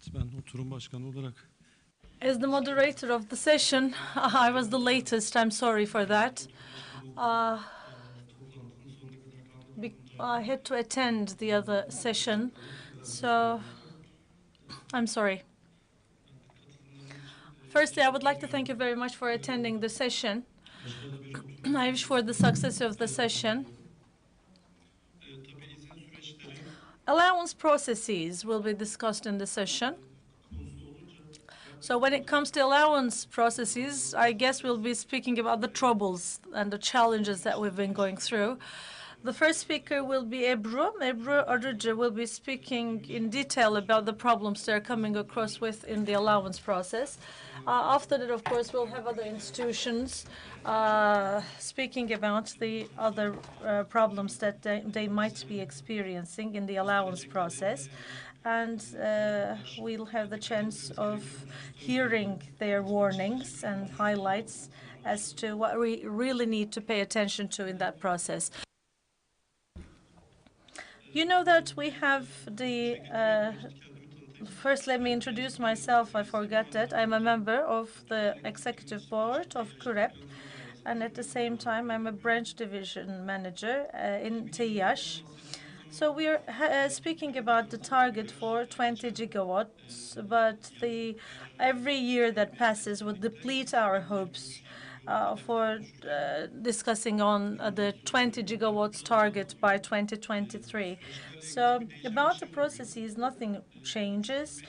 Evet, ben oturum başkanı olarak As the moderator of the session, I was the latest. I'm sorry for that. I had to attend the other session, so I'm sorry. Firstly, I would like to thank you very much for attending the session. I wish for the success of the session. Allowance processes will be discussed in the session. So when it comes to allowance processes, I guess we'll be speaking about the troubles and the challenges that we've been going through. The first speaker will be Ebru. Ebru Arıcı will be speaking in detail about the problems they're coming across with in the allowance process. After that, of course, we'll have other institutions speaking about the other problems that they might be experiencing in the allowance process. And we'll have the chance of hearing their warnings and highlights as to what we really need to pay attention to in that process. You know that we have the first, let me introduce myself. I forgot that. I'm a member of the executive board of CUREP, and at the same time, I'm a branch division manager in TWEC. So we are speaking about the target for 20 gigawatts, but every year that passes would deplete our hopes for discussing on the 20 gigawatts target by 2023. So about the processes, nothing changes.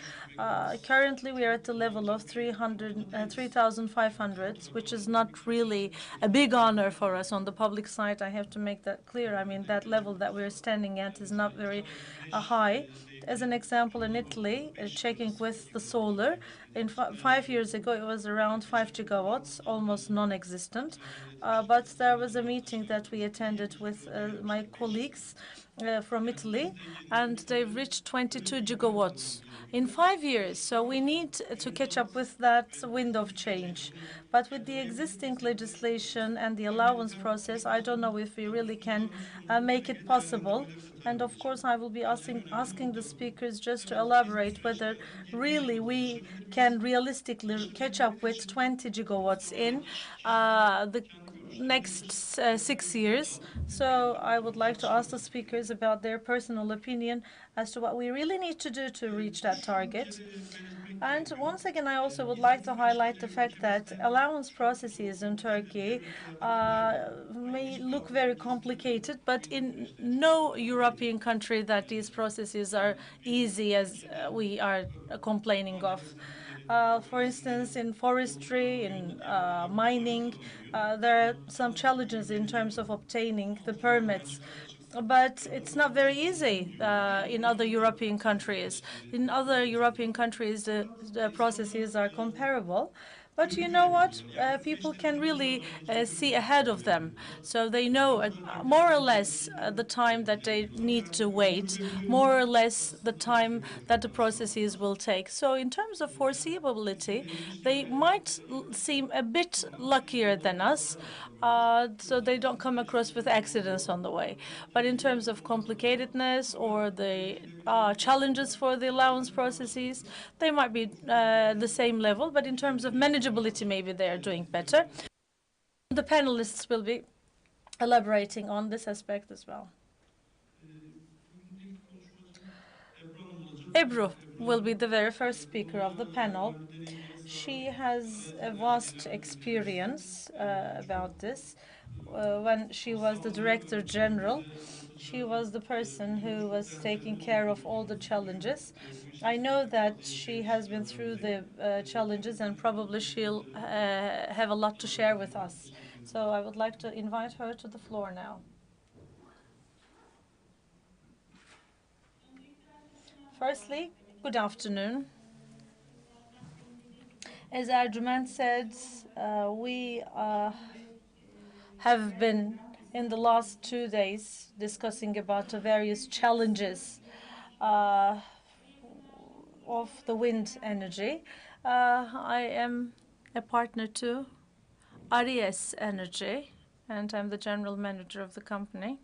Currently, we are at the level of 3,500, which is not really a big honor for us on the public side. I have to make that clear. I mean, that level that we're standing at is not very high. As an example, in Italy, checking with the solar, 5 years ago, it was around 5 gigawatts, almost non-existent. But there was a meeting that we attended with my colleagues from Italy, and they've reached 22 gigawatts in 5 years. So we need to catch up with that wind of change. But with the existing legislation and the allowance process, I don't know if we really can make it possible. And of course, I will be asking the speakers just to elaborate whether really we can realistically catch up with 20 gigawatts in the next 6 years. So I would like to ask the speakers about their personal opinion as to what we really need to do to reach that target. And once again, I also would like to highlight the fact that allowance processes in Turkey may look very complicated, but in no European country that these processes are easy as we are complaining of. For instance, in forestry, in mining, there are some challenges in terms of obtaining the permits. But it's not very easy in other European countries. In other European countries, the processes are comparable. But you know what? People can really see ahead of them. So they know more or less the time that they need to wait, more or less the time that the processes will take. So in terms of foreseeability, they might seem a bit luckier than us, so they don't come across with accidents on the way. But in terms of complicatedness or the challenges for the allowance processes, they might be the same level. But in terms of manageability, maybe they are doing better. The panelists will be elaborating on this aspect as well. Ebru will be the very first speaker of the panel. She has a vast experience about this. When she was the Director General, she was the person who was taking care of all the challenges. I know that she has been through the challenges, and probably she'll have a lot to share with us. So I would like to invite her to the floor now. Firstly, good afternoon. As Ercüment said, we have been in the last 2 days discussing about the various challenges of the wind energy. I am a partner to Aries Energy, and I'm the general manager of the company.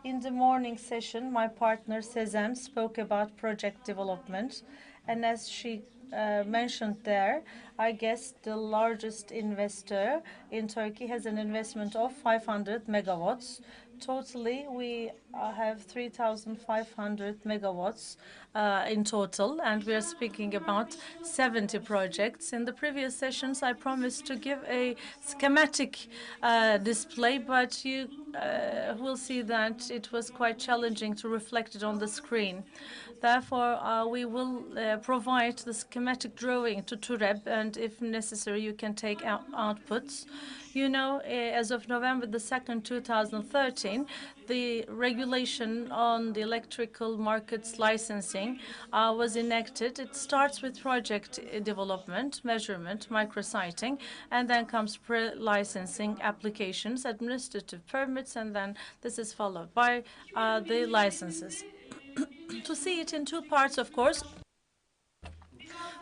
In the morning session, my partner Sezem spoke about project development, and as she mentioned there, I guess the largest investor in Turkey has an investment of 500 megawatts. Totally, we have 3,500 megawatts in total, and we are speaking about 70 projects. In the previous sessions, I promised to give a schematic display, but you will see that it was quite challenging to reflect it on the screen. Therefore, we will provide the schematic drawing to TUREB, and if necessary, you can take out outputs. You know, as of November the 2nd, 2013, the regulation on the electrical markets licensing was enacted. It starts with project development, measurement, micrositing, and then comes pre-licensing applications, administrative permits, and then this is followed by the licenses. To see it in two parts, of course,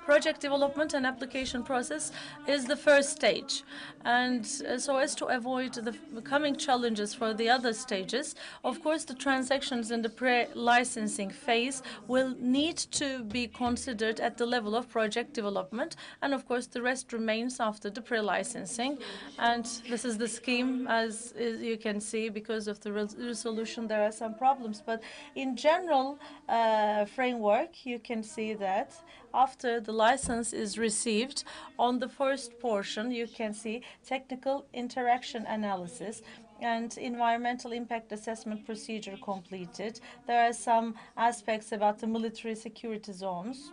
project development and application process is the first stage. And so as to avoid the coming challenges for the other stages, of course, the transactions in the pre-licensing phase will need to be considered at the level of project development. And of course, the rest remains after the pre-licensing. And this is the scheme, as you can see, because of the resolution, there are some problems. But in general framework, you can see that after the license is received, on the first portion, you can see technical interaction analysis and environmental impact assessment procedure completed. There are some aspects about the military security zones.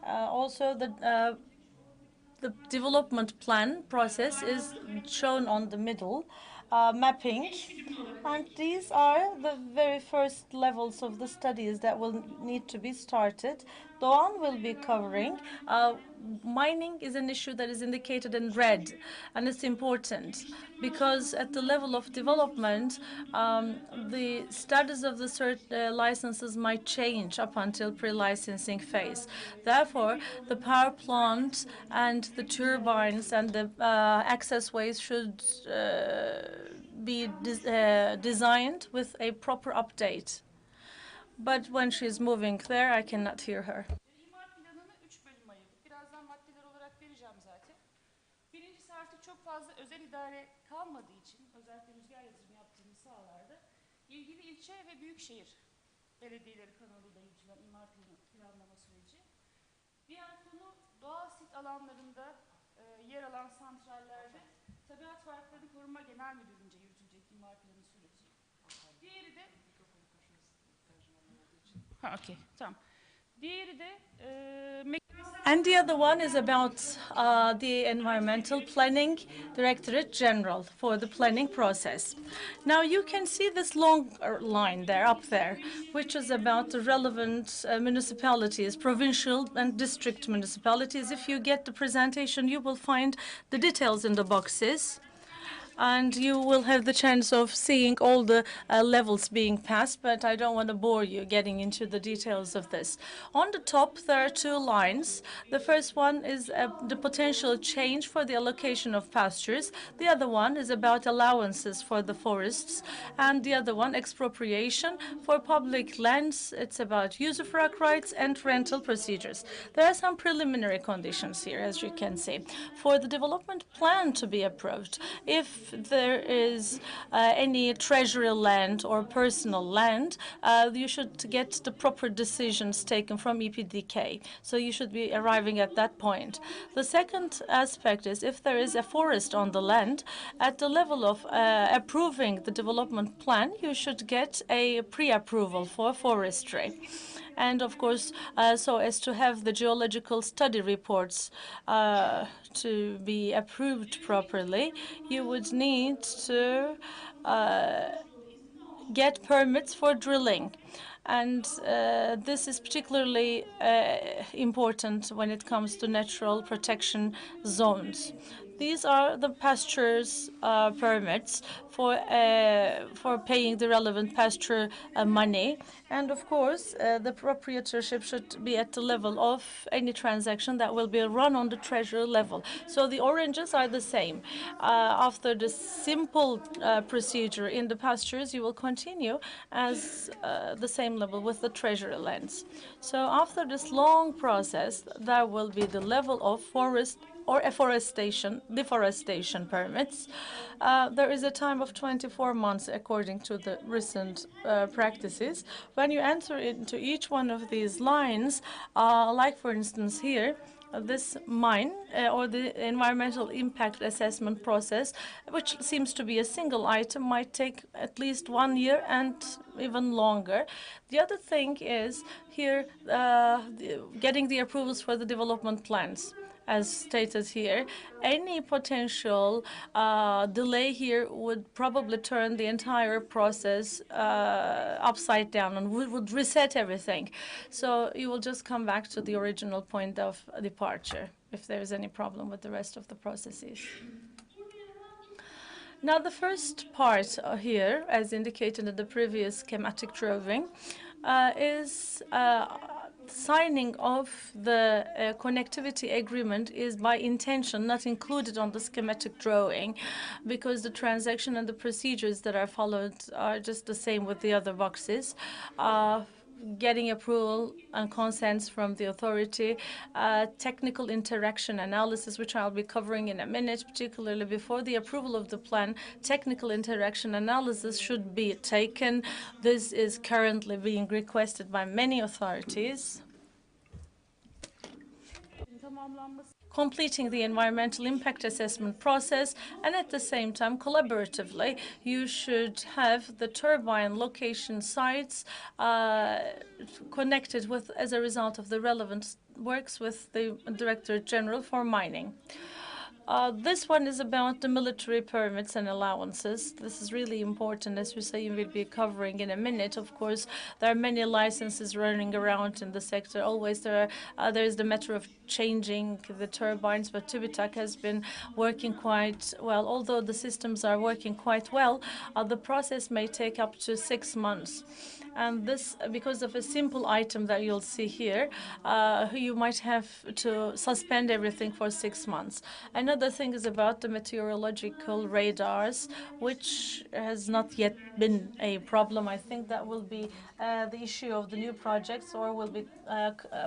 Also, the development plan process is shown on the middle, mapping. And these are the very first levels of the studies that will need to be started. Doğan will be covering. Mining is an issue that is indicated in red, and it's important because at the level of development, the status of the licenses might change up until pre-licensing phase. Therefore, the power plant and the turbines and the access ways should be designed with a proper update. But when she's moving there, I cannot hear her. İmar planını 3 bölüme ayırdık. Birazdan maddeler olarak vereceğim zaten. Birincisi artık çok fazla özel idare kalmadığı için özellikle rüzgar yatırımı yaptığımız sahalarda ilgili ilçe ve büyükşehir belediyeleri kanalıyla yürütülen imar planlama süreci. Diğer konu doğal sit alanlarında yer alan santrallerde Tabiat Parkları Koruma Genel Müdürlüğü'nce yürütülecek imar planı süreci. Diğeri de okey, tamam. Diğeri de And the other one is about the Environmental Planning Directorate General for the planning process. Now you can see this long line there, up there, which is about the relevant municipalities, provincial and district municipalities. If you get the presentation, you will find the details in the boxes, and you will have the chance of seeing all the levels being passed, but I don't want to bore you getting into the details of this. On the top, there are two lines. The first one is the potential change for the allocation of pastures. The other one is about allowances for the forests, and the other one, expropriation for public lands. It's about usufruct rights and rental procedures. There are some preliminary conditions here, as you can see. For the development plan to be approved, if there is any treasury land or personal land, you should get the proper decisions taken from EPDK. So you should be arriving at that point. The second aspect is if there is a forest on the land, at the level of approving the development plan, you should get a pre-approval for forestry. And of course, so as to have the geological study reports to be approved properly, you would need to get permits for drilling. And this is particularly important when it comes to natural protection zones. These are the pastures permits for paying the relevant pasture money. And of course, the proprietorship should be at the level of any transaction that will be run on the treasury level. So the oranges are the same. After the simple procedure in the pastures, you will continue as the same level with the treasury lands. So after this long process, there will be the level of forest or deforestation permits. There is a time of 24 months according to the recent practices. When you enter into each one of these lines, like for instance here, this mine or the environmental impact assessment process, which seems to be a single item, might take at least 1 year and even longer. The other thing is here getting the approvals for the development plans. As stated here, any potential delay here would probably turn the entire process upside down and would reset everything. So you will just come back to the original point of departure if there is any problem with the rest of the processes. Now, the first part here, as indicated in the previous schematic drawing, is signing of the connectivity agreement is by intention not included on the schematic drawing because the transaction and the procedures that are followed are just the same with the other boxes. Getting approval and consents from the authority, technical interaction analysis, which I'll be covering in a minute, particularly before the approval of the plan. Technical interaction analysis should be taken. This is currently being requested by many authorities. Completing the environmental impact assessment process, and at the same time, collaboratively, you should have the turbine location sites connected with, as a result of the relevant works with the Director General for Mining. This one is about the military permits and allowances. This is really important, as Hüseyin will be covering in a minute. Of course, there are many licenses running around in the sector. Always there is the matter of changing the turbines, but TWEC has been working quite well. Although the systems are working quite well, the process may take up to 6 months. And this, because of a simple item that you'll see here, you might have to suspend everything for 6 months. Another thing is about the meteorological radars, which has not yet been a problem. I think that will be the issue of the new projects, or will be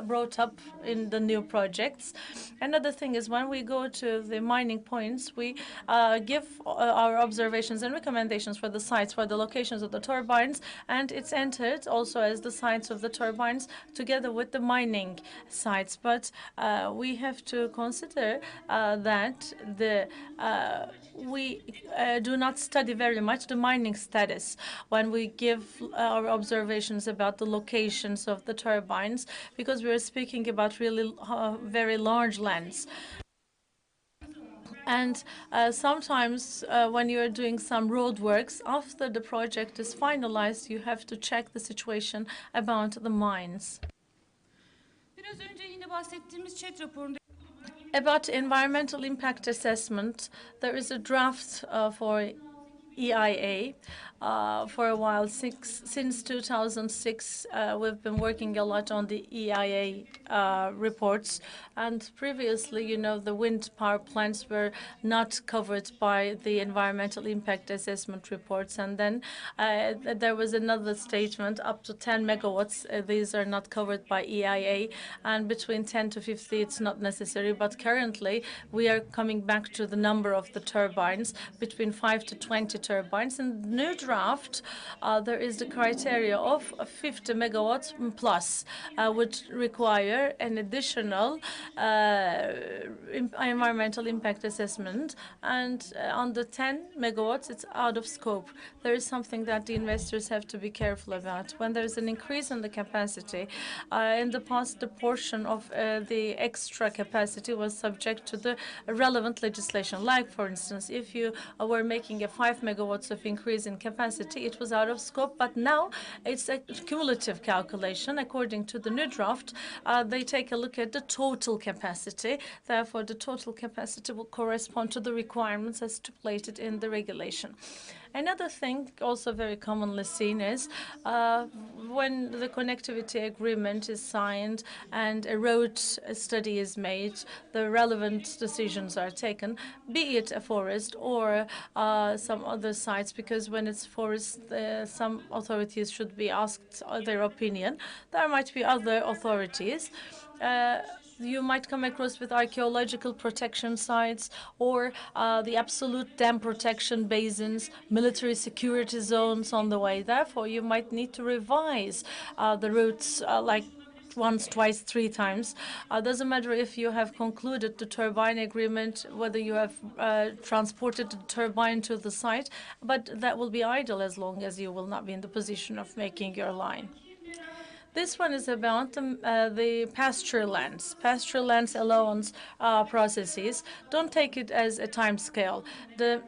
brought up in the new projects. Another thing is when we go to the mining points, we give our observations and recommendations for the sites, for the locations of the turbines, and it's entered also as the sites of the turbines together with the mining sites. But we have to consider that we do not study very much the mining status when we give our observations about the locations of the turbines, because we are speaking about really very large lands. And sometimes when you are doing some road works, after the project is finalized, you have to check the situation about the mines. Biraz önce yine bahsettiğimiz chat raporunda About environmental impact assessment, there is a draft for EIA. For a while, since 2006, we've been working a lot on the EIA reports. And previously, you know, the wind power plants were not covered by the environmental impact assessment reports. And then there was another statement, up to 10 megawatts. These are not covered by EIA. And between 10 to 50, it's not necessary. But currently, we are coming back to the number of the turbines, between 5 to 20 turbines. In the new draft, there is the criteria of 50 megawatts plus, which require an additional environmental impact assessment. And on the 10 megawatts, it's out of scope. There is something that the investors have to be careful about. When there's an increase in the capacity, in the past, the portion of the extra capacity was subject to the relevant legislation. Like, for instance, if you were making a 5 megawatts of increase in capacity, it was out of scope, but now it's a cumulative calculation. According to the new draft, they take a look at the total capacity. Therefore, the total capacity will correspond to the requirements as stipulated in the regulation. Another thing also very commonly seen is when the connectivity agreement is signed and a road study is made, the relevant decisions are taken, be it a forest or some other sites, because when it's forest, some authorities should be asked their opinion. There might be other authorities. You might come across with archaeological protection sites or the absolute dam protection basins, military security zones on the way. Therefore, you might need to revise the routes like once, twice, three times. Doesn't matter if you have concluded the turbine agreement, whether you have transported the turbine to the site, but that will be idle as long as you will not be in the position of making your line. This one is about the pasture lands allowance processes. Don't take it as a time scale. The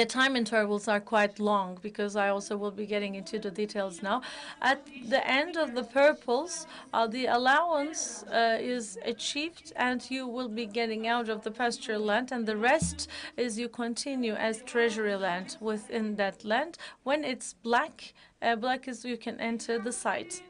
time intervals are quite long, because I also will be getting into the details now. At the end of the purpose, the allowance is achieved and you will be getting out of the pasture land, and the rest is you continue as treasury land within that land. When it's black, black is you can enter the site.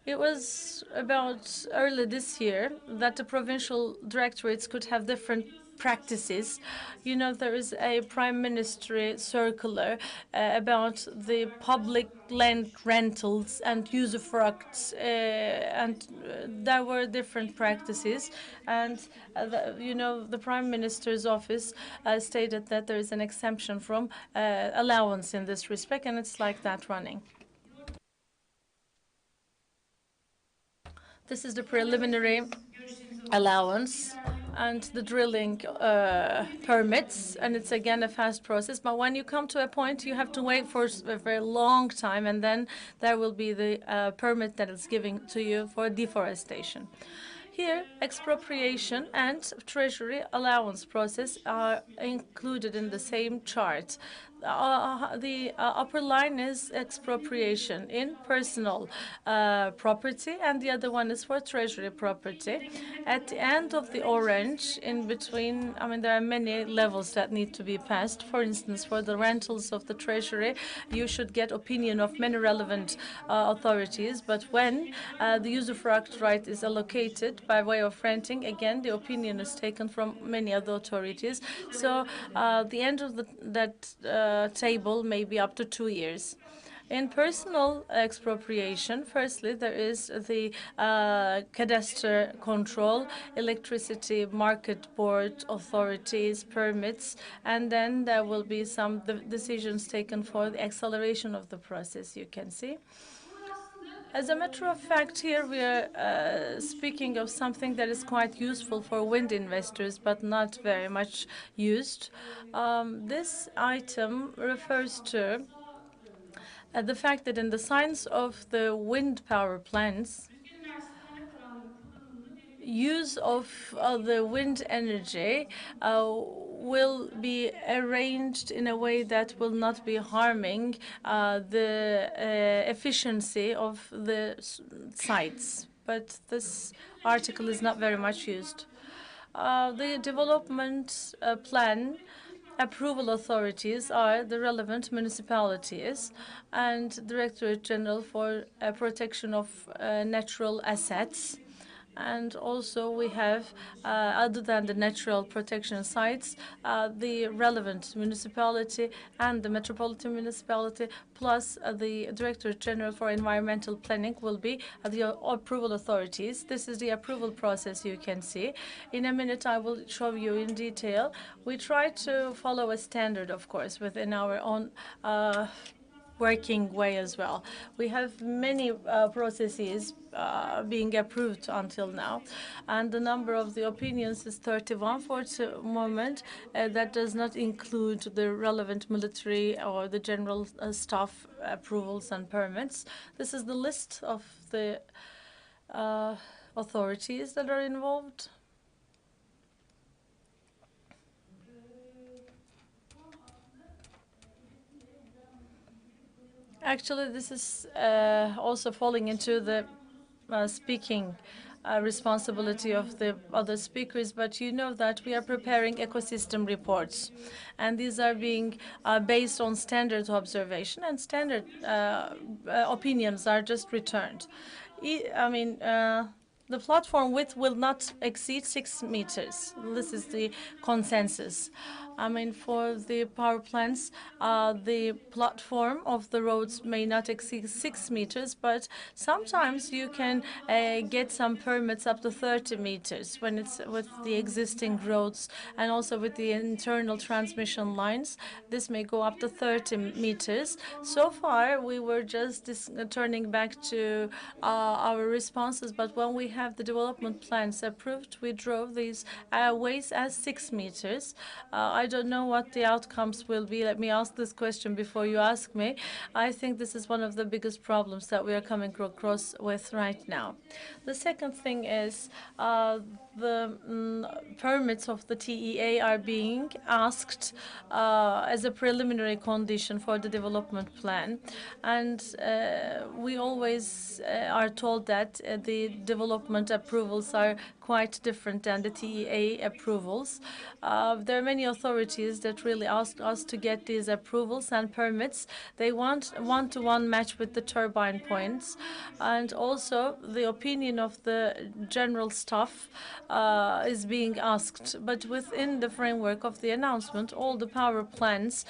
It was about early this year that the provincial directorates could have different practices. You know, there is a prime ministry circular about the public land rentals and usufructs, and there were different practices. And the prime minister's office stated that there is an exemption from allowance in this respect, and it's like that running. This is the preliminary allowance and the drilling permits, and it's again a fast process. But when you come to a point, you have to wait for a very long time, and then there will be the permit that is given to you for deforestation. Here, expropriation and treasury allowance process are included in the same chart. The upper line is expropriation in personal property, and the other one is for treasury property. At the end of the orange, in between, there are many levels that need to be passed. For instance, for the rentals of the treasury, you should get opinion of many relevant authorities. But when the usufruct right is allocated by way of renting, again, the opinion is taken from many other authorities. So the end of that table may be up to 2 years. In personal expropriation, firstly, there is the cadastre control, electricity market board authorities, permits, and then there will be some decisions taken for the acceleration of the process, you can see. As a matter of fact, here we are speaking of something that is quite useful for wind investors, but not very much used. This item refers to the fact that in the science of the wind power plants, use of the wind energy will be arranged in a way that will not be harming the efficiency of the sites. But this article is not very much used. The development plan approval authorities are the relevant municipalities and Directorate General for Protection of Natural Assets. And also we have, other than the natural protection sites, the relevant municipality and the metropolitan municipality, plus the Directorate General for Environmental Planning will be the approval authorities. This is the approval process you can see. In a minute, I will show you in detail. We try to follow a standard, of course, within our own working way as well. We have many processes being approved until now, and the number of the opinions is 31 for the moment. That does not include the relevant military or the general staff approvals and permits. This is the list of the authorities that are involved. Actually, this is also falling into the speaking responsibility of the other speakers, but you know that we are preparing ecosystem reports, and these are being based on standard observation, and standard opinions are just returned. I mean, the platform width will not exceed 6 meters. This is the consensus. I mean, for the power plants, the platform of the roads may not exceed 6 meters, but sometimes you can get some permits up to 30 meters when it's with the existing roads and also with the internal transmission lines. This may go up to 30 meters. So far, we were just turning back to our responses, but when we have the development plans approved, we drove these ways as 6 meters. I don't know what the outcomes will be. Let me ask this question before you ask me. I think this is one of the biggest problems that we are coming across with right now. The second thing is the permits of the TEA are being asked as a preliminary condition for the development plan. And we always are told that the development approvals are quite different than the TEA approvals. There are many authorities that really ask us to get these approvals and permits. They want one-to-one match with the turbine points. And also the opinion of the general staff is being asked. But within the framework of the announcement, all the power plants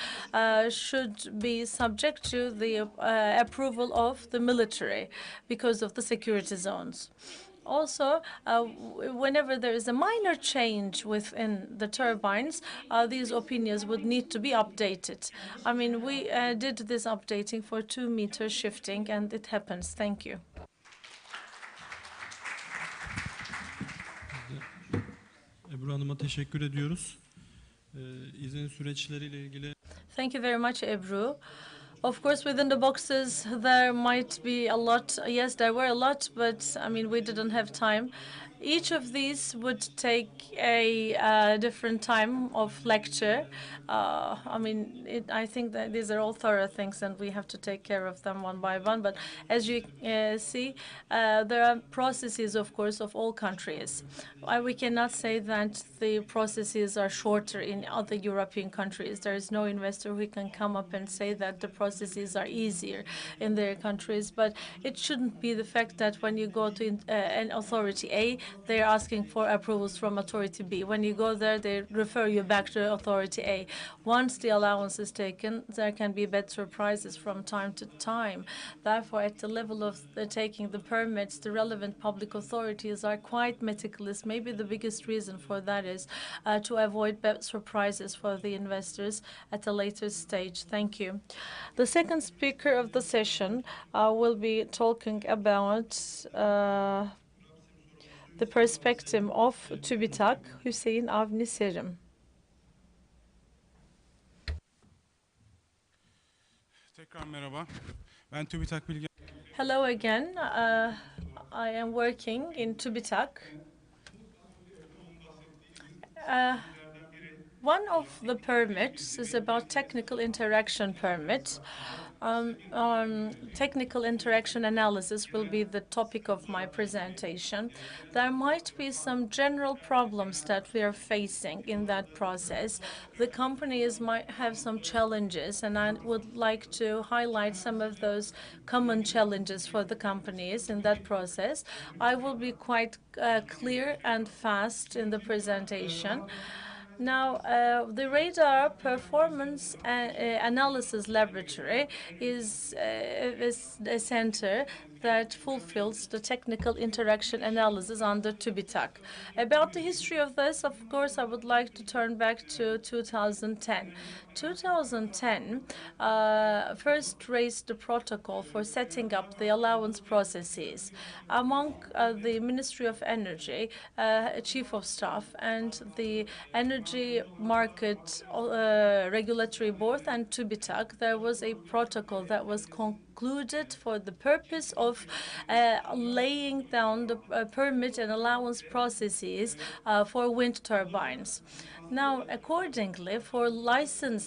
should be subject to the approval of the military because of the security zones. Also, whenever there is a minor change within the turbines, these opinions would need to be updated. I mean, we did this updating for 2-meter shifting, and it happens. Thank you. Ebru Hanım'a teşekkür ediyoruz. İzin süreçleriyle ilgili. Thank you very much, Ebru. Of course, within the boxes, there might be a lot. Yes, there were a lot, but I mean, we didn't have time. Each of these would take a different time of lecture. I mean, I think that these are all thorough things, and we have to take care of them one by one. But as you see, there are processes, of course, of all countries. We cannot say that the processes are shorter in other European countries. There is no investor who can come up and say that the processes are easier in their countries. But it shouldn't be the fact that when you go to an authority A, they're asking for approvals from authority B. When you go there, they refer you back to authority A. Once the allowance is taken, there can be bad surprises from time to time. Therefore, at the level of taking the permits, the relevant public authorities are quite meticulous. Maybe the biggest reason for that is to avoid bad surprises for the investors at a later stage. Thank you. The second speaker of the session will be talking about the perspective of TÜBİTAK, Hüseyin Avni Serim. Tekrar merhaba. Ben TÜBİTAK Bilgi. Hello again. I am working in TÜBİTAK. One of the permits is about technical interaction permit. Technical interaction analysis will be the topic of my presentation. There might be some general problems that we are facing in that process. The companies might have some challenges, and I would like to highlight some of those common challenges for the companies in that process. I will be quite clear and fast in the presentation. Now, the radar performance analysis laboratory is a center that fulfills the technical interaction analysis under TÜBİTAK. About the history of this, of course, I would like to turn back to 2010. 2010 first raised the protocol for setting up the allowance processes among the Ministry of Energy, Chief of Staff, and the Energy Market Regulatory Board and TÜBİTAK. There was a protocol that was concluded for the purpose of laying down the permit and allowance processes for wind turbines. Now, accordingly,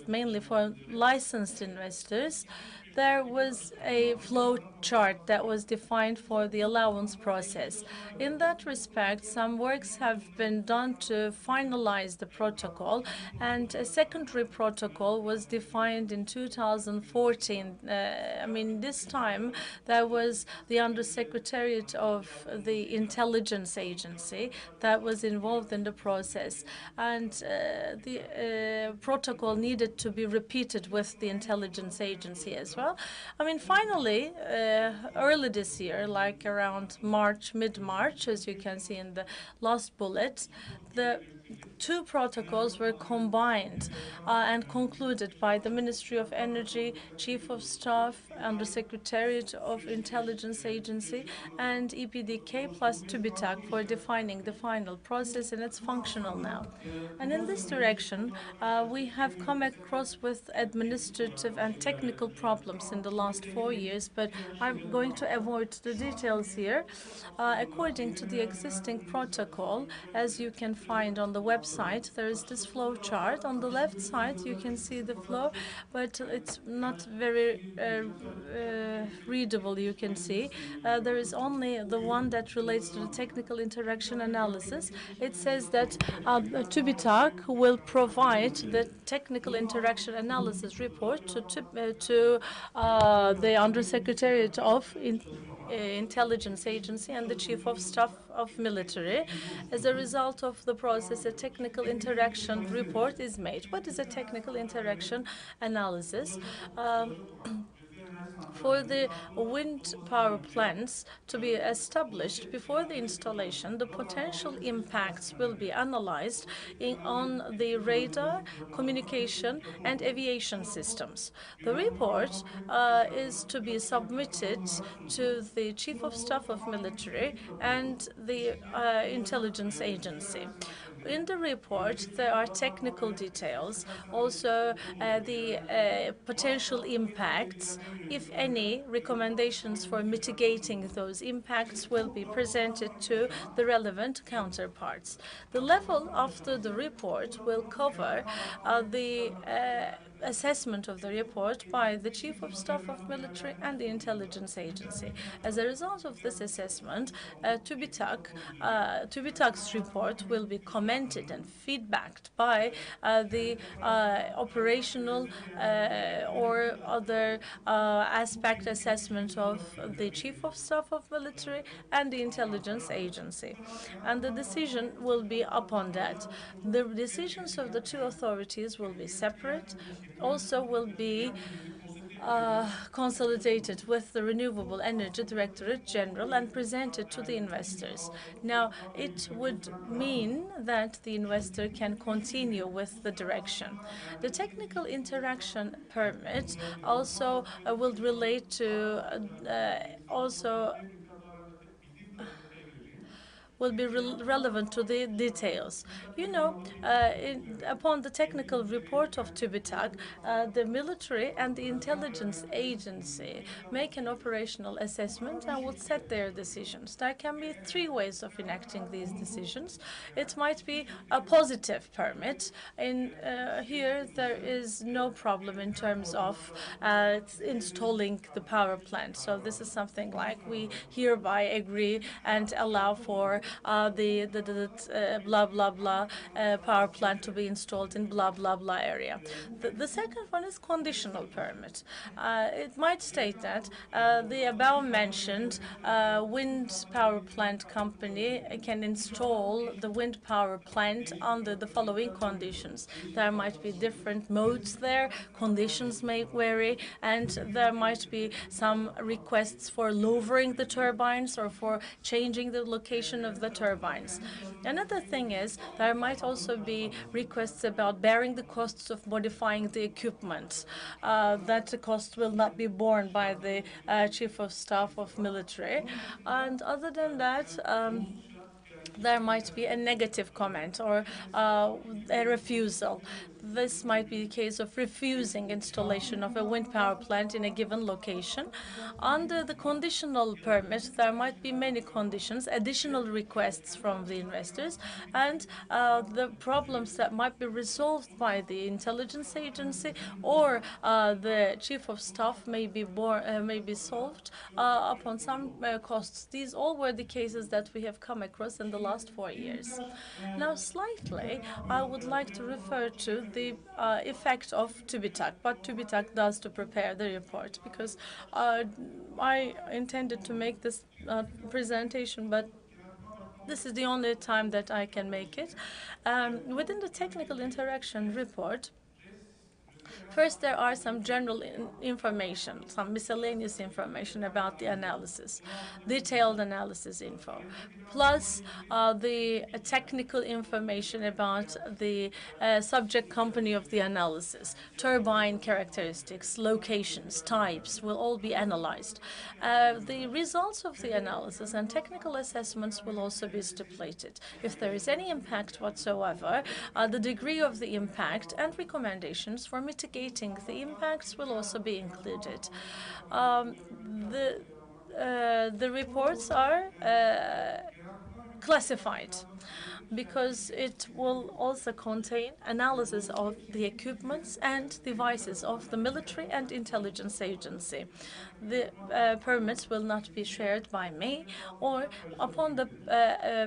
mainly for licensed investors, there was a flow chart that was defined for the allowance process. In that respect, some works have been done to finalize the protocol, and a secondary protocol was defined in 2014. This time there was the Undersecretariat of the Intelligence Agency that was involved in the process, and the protocol needed to be repeated with the Intelligence Agency as well. Finally, early this year, like around mid-March, as you can see in the last bullet, the two protocols were combined and concluded by the Ministry of Energy, Chief of Staff, Undersecretariat of Intelligence Agency, and EPDK plus TÜBİTAK for defining the final process, and it's functional now. And in this direction, we have come across with administrative and technical problems in the last 4 years, but I'm going to avoid the details here. According to the existing protocol, as you can find on the website, there is this flow chart. On the left side, you can see the flow, but it's not very readable, you can see. There is only the one that relates to the technical interaction analysis. It says that TÜBİTAK will provide the technical interaction analysis report to the Undersecretariat of Intelligence Agency and the Chief of Staff of Military. As a result of the process, a technical interaction report is made. What is a technical interaction analysis? For the wind power plants to be established before the installation, the potential impacts will be analyzed on the radar, communication, and aviation systems. The report is to be submitted to the Chief of Staff of Military and the Intelligence Agency. In the report, there are technical details, also the potential impacts. If any, recommendations for mitigating those impacts will be presented to the relevant counterparts. The level after the report will cover the assessment of the report by the Chief of Staff of Military and the Intelligence Agency. As a result of this assessment, TÜBİTAK's report will be commented and feedbacked by the operational or other aspect assessment of the Chief of Staff of Military and the Intelligence Agency. And the decision will be upon that. The decisions of the two authorities will be separate, also will be consolidated with the Renewable Energy Directorate General and presented to the investors. Now, it would mean that the investor can continue with the direction. The technical interaction permit also will relate to will be relevant to the details. Upon the technical report of TÜBİTAK, the military and the intelligence agency make an operational assessment and will set their decisions. There can be 3 ways of enacting these decisions. It might be a positive permit. Here, there is no problem in terms of installing the power plant. So this is something like we hereby agree and allow for the blah, blah, blah power plant to be installed in blah, blah, blah area. The second one is conditional permit. It might state that the above-mentioned wind power plant company can install the wind power plant under the following conditions. There might be different modes there, conditions may vary, and there might be some requests for lowering the turbines or for changing the location of the turbines. Another thing is there might also be requests about bearing the costs of modifying the equipment. That the cost will not be borne by the Chief of Staff of Military. And other than that, there might be a negative comment or a refusal. this might be a case of refusing installation of a wind power plant in a given location. Under the conditional permit, there might be many conditions, additional requests from the investors, and the problems that might be resolved by the intelligence agency or the chief of staff may be solved upon some costs. These all were the cases that we have come across in the last 4 years. Now, slightly, I would like to refer to the effect of TÜBİTAK, what TÜBİTAK does to prepare the report, because I intended to make this presentation, but this is the only time that I can make it. Within the technical interaction report, first, there are some general information, some miscellaneous information about the analysis, detailed analysis info, plus the technical information about the subject company of the analysis, turbine characteristics, locations, types will all be analyzed. The results of the analysis and technical assessments will also be stipulated. If there is any impact whatsoever, the degree of the impact and recommendations for mitigating the impacts will also be included. The reports are classified because it will also contain analysis of the equipments and devices of the military and intelligence agency. The permits will not be shared by me, or upon the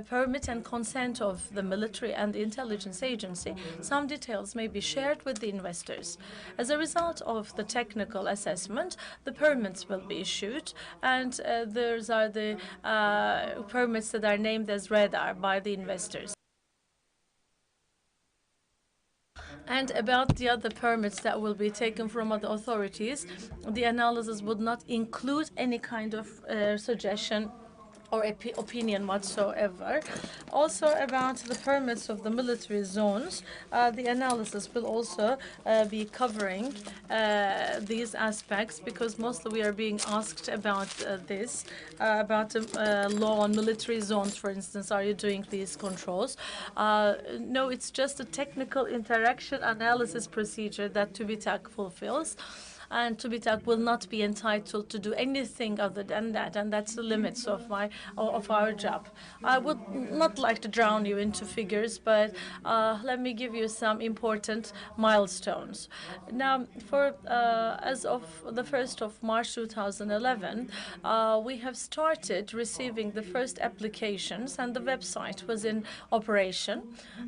permit and consent of the military and the intelligence agency, some details may be shared with the investors. As a result of the technical assessment, the permits will be issued, and those are the permits that are named as radar by the investors. And about the other permits that will be taken from other authorities, the analysis would not include any kind of suggestion or opinion whatsoever. Also, about the permits of the military zones, the analysis will also be covering these aspects, because mostly we are being asked about this, about the law on military zones, for instance. Are you doing these controls? No, it's just a technical interaction analysis procedure that TÜBİTAK fulfills. And TÜBİTAK will not be entitled to do anything other than that, and that's the limits of our job. I would not like to drown you into figures, but let me give you some important milestones. Now, as of the 1st of March 2011, we have started receiving the first applications, and the website was in operation.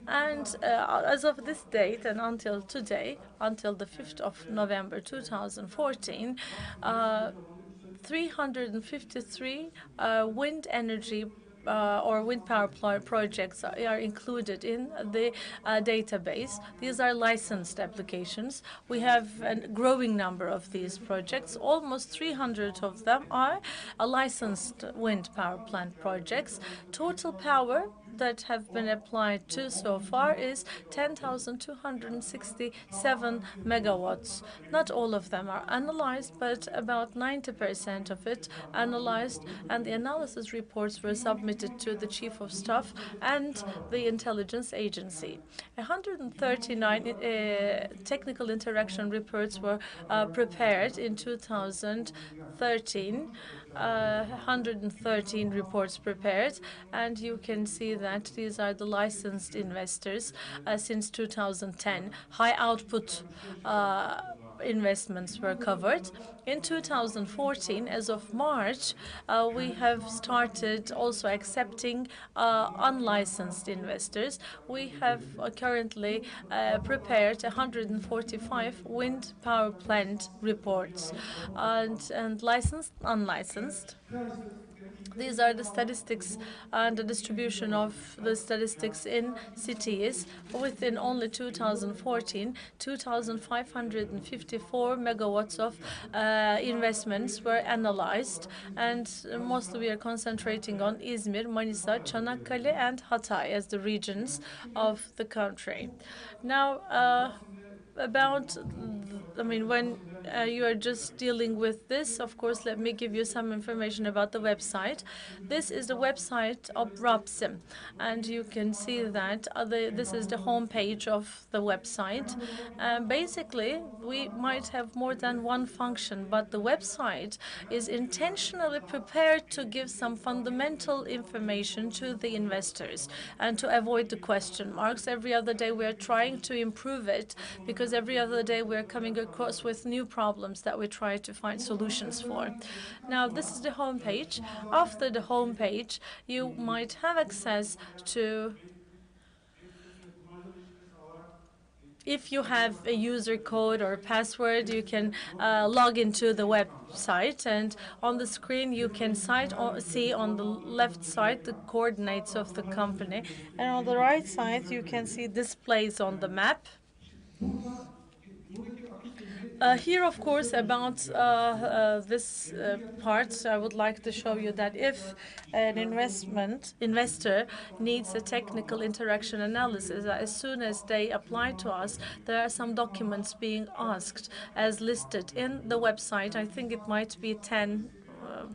And as of this date and until today, until the 5th of November 2014, 353 wind energy or wind power projects are included in the database. These are licensed applications. We have a growing number of these projects. Almost 300 of them are licensed wind power plant projects. Total power that have been applied to so far is 10,267 megawatts. Not all of them are analyzed, but about 90% of it analyzed, and the analysis reports were submitted to the Chief of Staff and the intelligence agency. 139 technical interaction reports were prepared in 2013. 113 reports prepared, and you can see that these are the licensed investors since 2010. High output investments were covered. In 2014, as of March, we have started also accepting unlicensed investors. We have currently prepared 145 wind power plant reports, and licensed, unlicensed. These are the statistics and the distribution of the statistics in cities. Within only 2014, 2,554 megawatts of investments were analyzed, and mostly we are concentrating on Izmir, Manisa, Çanakkale, and Hatay as the regions of the country. Now, when you are just dealing with this, of course, let me give you some information about the website. This is the website of RAPSIM, and you can see that this is the home page of the website. Basically, we might have more than one function, but the website is intentionally prepared to give some fundamental information to the investors and to avoid the question marks. Every other day we are trying to improve it, because every other day we're coming across with new problems that we try to find solutions for. Now, this is the home page. After the home page, you might have access to, if you have a user code or password, you can log into the website, and on the screen you can see on the left side the coordinates of the company, and on the right side you can see displays on the map. Here, of course, about this part, I would like to show you that if an investor needs a technical interaction analysis, as soon as they apply to us, there are some documents being asked as listed in the website. I think it might be 10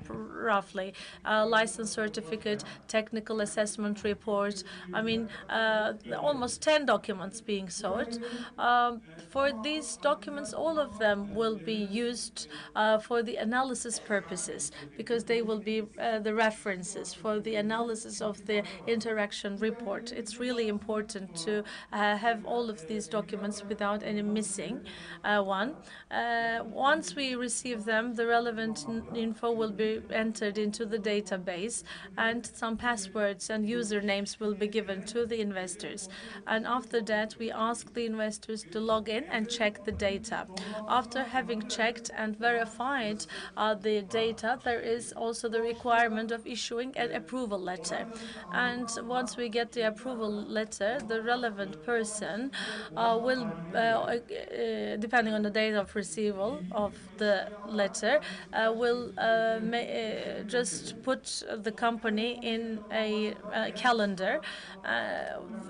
roughly, license certificate, technical assessment report. I mean, almost 10 documents being sought. For these documents, all of them will be used for the analysis purposes, because they will be the references for the analysis of the interaction report. It's really important to have all of these documents without any missing one. Once we receive them, the relevant info will be entered into the database, and some passwords and usernames will be given to the investors. And after that, we ask the investors to log in and check the data. After having checked and verified the data, there is also the requirement of issuing an approval letter. And once we get the approval letter, the relevant person will, depending on the date of receival of the letter, will just put the company in a calendar.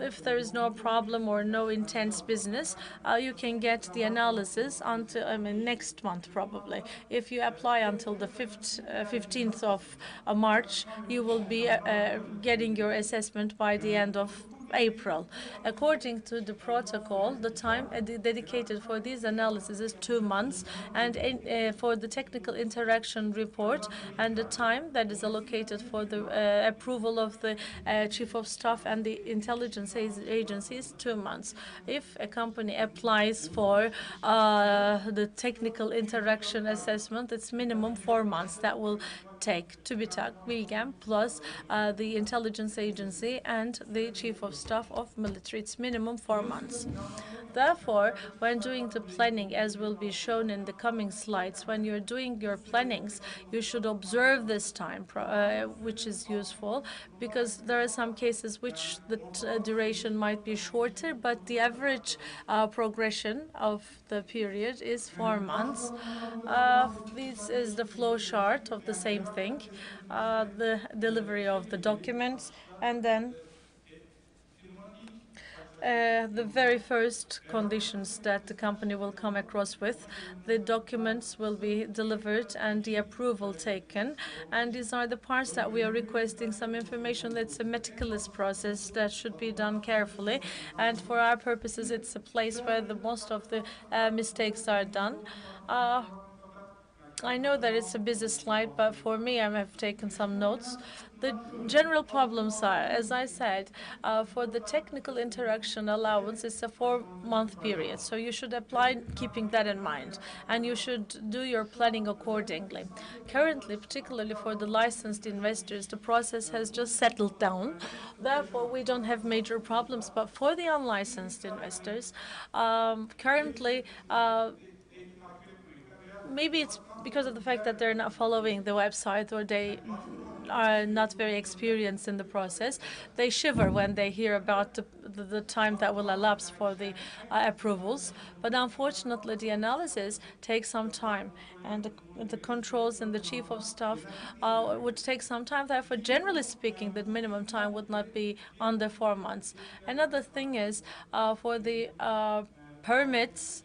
If there is no problem or no intense business, you can get the analysis until next month probably. If you apply until the 15th of March, you will be getting your assessment by the end of April. According to the protocol, the time dedicated for these analyses is 2 months, and for the technical interaction report, and the time that is allocated for the approval of the chief of staff and the intelligence agency is 2 months. If a company applies for the technical interaction assessment, it's minimum 4 months. That will take TÜBİTAK, Bilgem, plus the intelligence agency and the chief of staff of military. It's minimum 4 months. Therefore, when doing the planning, as will be shown in the coming slides, when you're doing your plannings, you should observe this time, which is useful, because there are some cases which the duration might be shorter, but the average progression of the period is 4 months. This is the flow chart of the same thing, the delivery of the documents, and then the very first conditions that the company will come across with. The documents will be delivered and the approval taken. And these are the parts that we are requesting some information. That's a meticulous process that should be done carefully. And for our purposes, it's a place where the most of the mistakes are done. I know that it's a busy slide, but for me, I have taken some notes. The general problems are, as I said, for the technical interaction allowance, it's a 4-month period. So you should apply keeping that in mind, and you should do your planning accordingly. Currently, particularly for the licensed investors, the process has just settled down. Therefore, we don't have major problems. But for the unlicensed investors, currently, maybe it's because of the fact that they're not following the website, or they are not very experienced in the process. They shiver when they hear about the time that will elapse for the approvals. But unfortunately, the analysis takes some time, and the controls and the chief of staff would take some time. Therefore, generally speaking, the minimum time would not be under 4 months. Another thing is for the permits,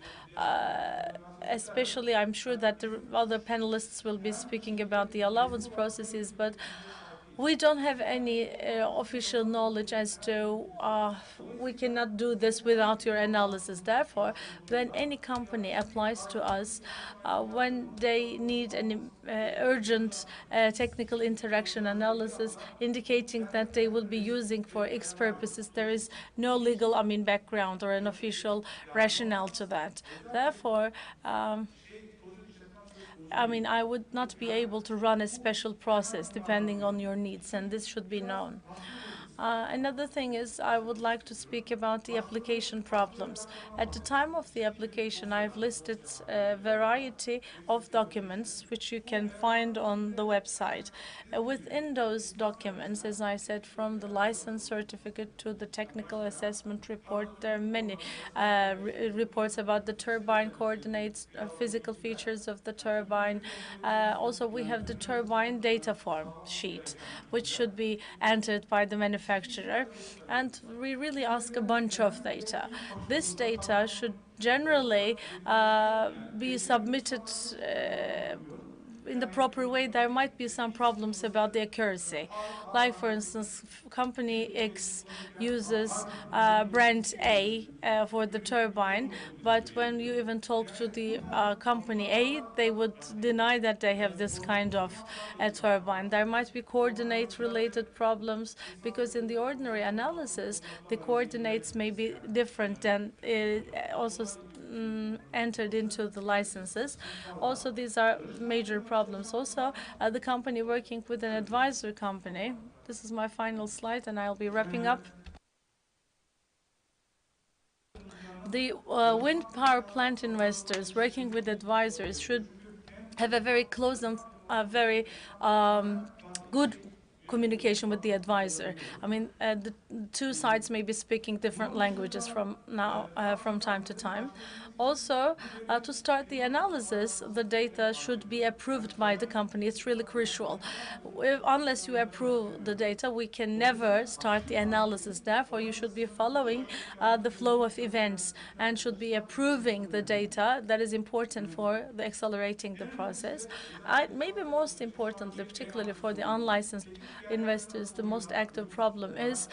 especially I'm sure that the other panelists will be speaking about the allowance processes, but we don't have any official knowledge as to we cannot do this without your analysis. Therefore, when any company applies to us, when they need an urgent technical interaction analysis indicating that they will be using for X purposes, there is no legal, background or an official rationale to that. Therefore, I would not be able to run a special process depending on your needs, and this should be known. Another thing is I would like to speak about the application problems. At the time of the application, I've listed a variety of documents which you can find on the website. Within those documents, as I said, from the license certificate to the technical assessment report, there are many reports about the turbine coordinates, physical features of the turbine. Also, we have the turbine data form sheet, which should be entered by the manufacturer. And we really ask a bunch of data. This data should generally be submitted in the proper way. There might be some problems about the accuracy. Like, for instance, company X uses brand A for the turbine, but when you even talk to the company A, they would deny that they have this kind of turbine. There might be coordinate-related problems because in the ordinary analysis, the coordinates may be different than also entered into the licenses. Also, these are major problems. Also, the company working with an advisor company. This is my final slide, and I'll be wrapping up. The wind power plant investors working with advisors should have a very close and very good communication with the advisor. The two sides may be speaking different languages from time to time. Also, to start the analysis, the data should be approved by the company. It's really crucial. Unless you approve the data, we can never start the analysis. Therefore, you should be following the flow of events and should be approving the data. That is important for accelerating the process. Maybe most importantly, particularly for the unlicensed investors, the most active problem is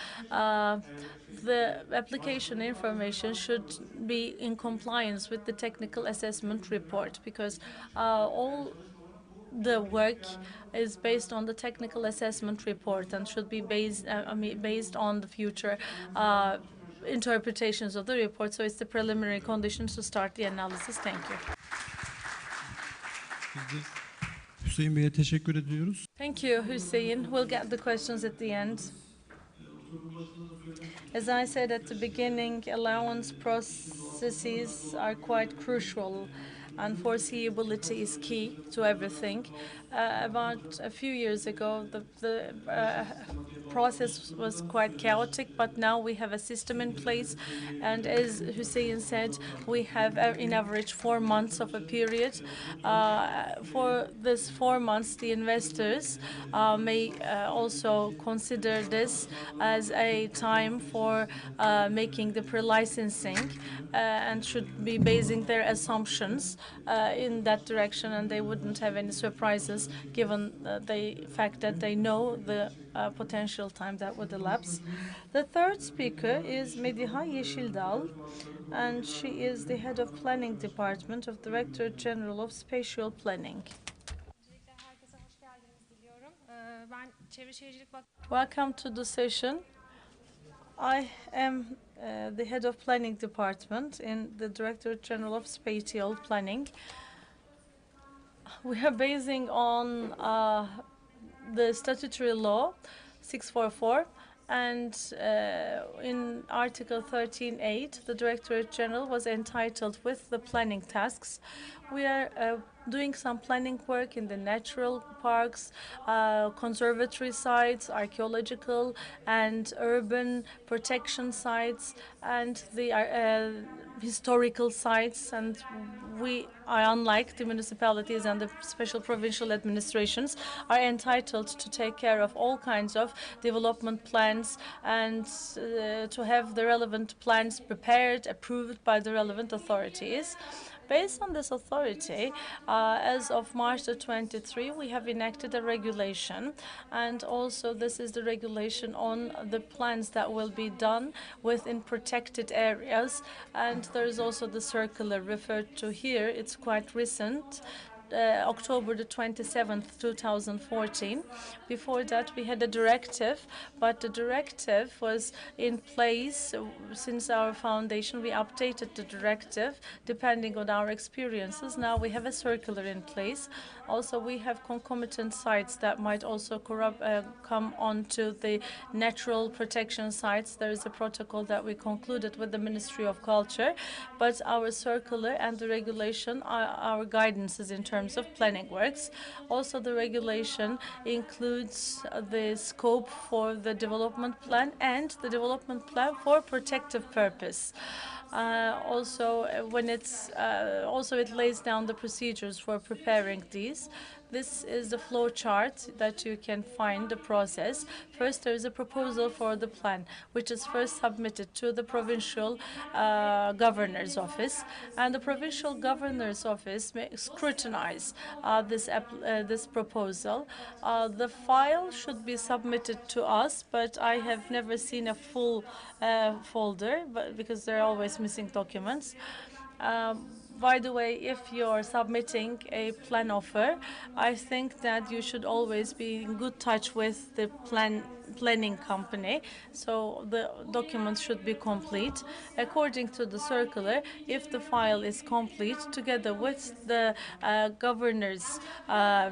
the application information should be in compliance with the technical assessment report, because all the work is based on the technical assessment report and should be based on the future interpretations of the report. So it's the preliminary conditions to start the analysis. Thank you. Hüseyin Bey'e teşekkür ediyoruz. Thank you, Hussein. We'll get the questions at the end. As I said at the beginning, allowance processes are quite crucial, and foreseeability is key to everything. About a few years ago, the process was quite chaotic, but now we have a system in place. And as Hussein said, we have in average 4 months of a period. For this 4 months, the investors may also consider this as a time for making the pre-licensing and should be basing their assumptions in that direction, and they wouldn't have any surprises given the fact that they know the potential time that would elapse. The third speaker is Mediha Yeşildal, and she is the head of planning department of Director General of Spatial Planning. Welcome to the session. I am the head of planning department in the Director General of Spatial Planning. We are basing on the statutory law 644, and in Article 13.8, the Directorate General was entitled with the planning tasks. We are doing some planning work in the natural parks, conservatory sites, archaeological and urban protection sites, and the historical sites. And we are, unlike the municipalities and the special provincial administrations, are entitled to take care of all kinds of development plans and to have the relevant plans prepared, approved by the relevant authorities. Based on this authority, as of March the 23, we have enacted a regulation, and also this is the regulation on the plans that will be done within protected areas, and there is also the circular referred to here. It's quite recent. October the 27th, 2014. Before that, we had a directive, but the directive was in place since our foundation. We updated the directive depending on our experiences. Now we have a circular in place. Also, we have concomitant sites that might also come onto the natural protection sites. There is a protocol that we concluded with the Ministry of Culture, but our circular and the regulation are our guidances in terms of planning works. Also, the regulation includes the scope for the development plan and the development plan for protective purpose. Also, it lays down the procedures for preparing these. This is the flow chart that you can find the process. First, there is a proposal for the plan, which is first submitted to the provincial governor's office, and the provincial governor's office may scrutinize this proposal. The file should be submitted to us, but I have never seen a full folder, because there are always missing documents. By the way, if you're submitting a plan offer, I think that you should always be in good touch with the planning company, so the documents should be complete. According to the circular, if the file is complete, together with the governor's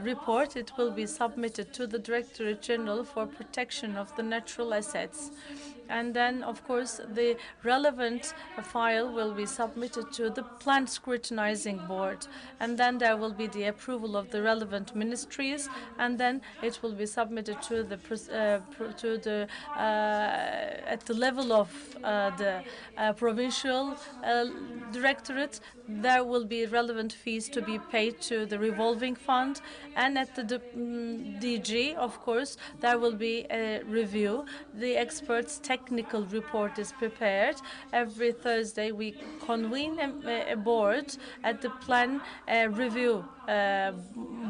report, it will be submitted to the Directorate General for Protection of the Natural Assets. And then, of course, the relevant file will be submitted to the Plan Scrutinizing Board. And then there will be the approval of the relevant ministries, and then it will be submitted to at the level of the provincial directorate. There will be relevant fees to be paid to the revolving fund, and at the DG, of course, there will be a review. The experts' technical report is prepared. Every Thursday, we convene a board at the plan review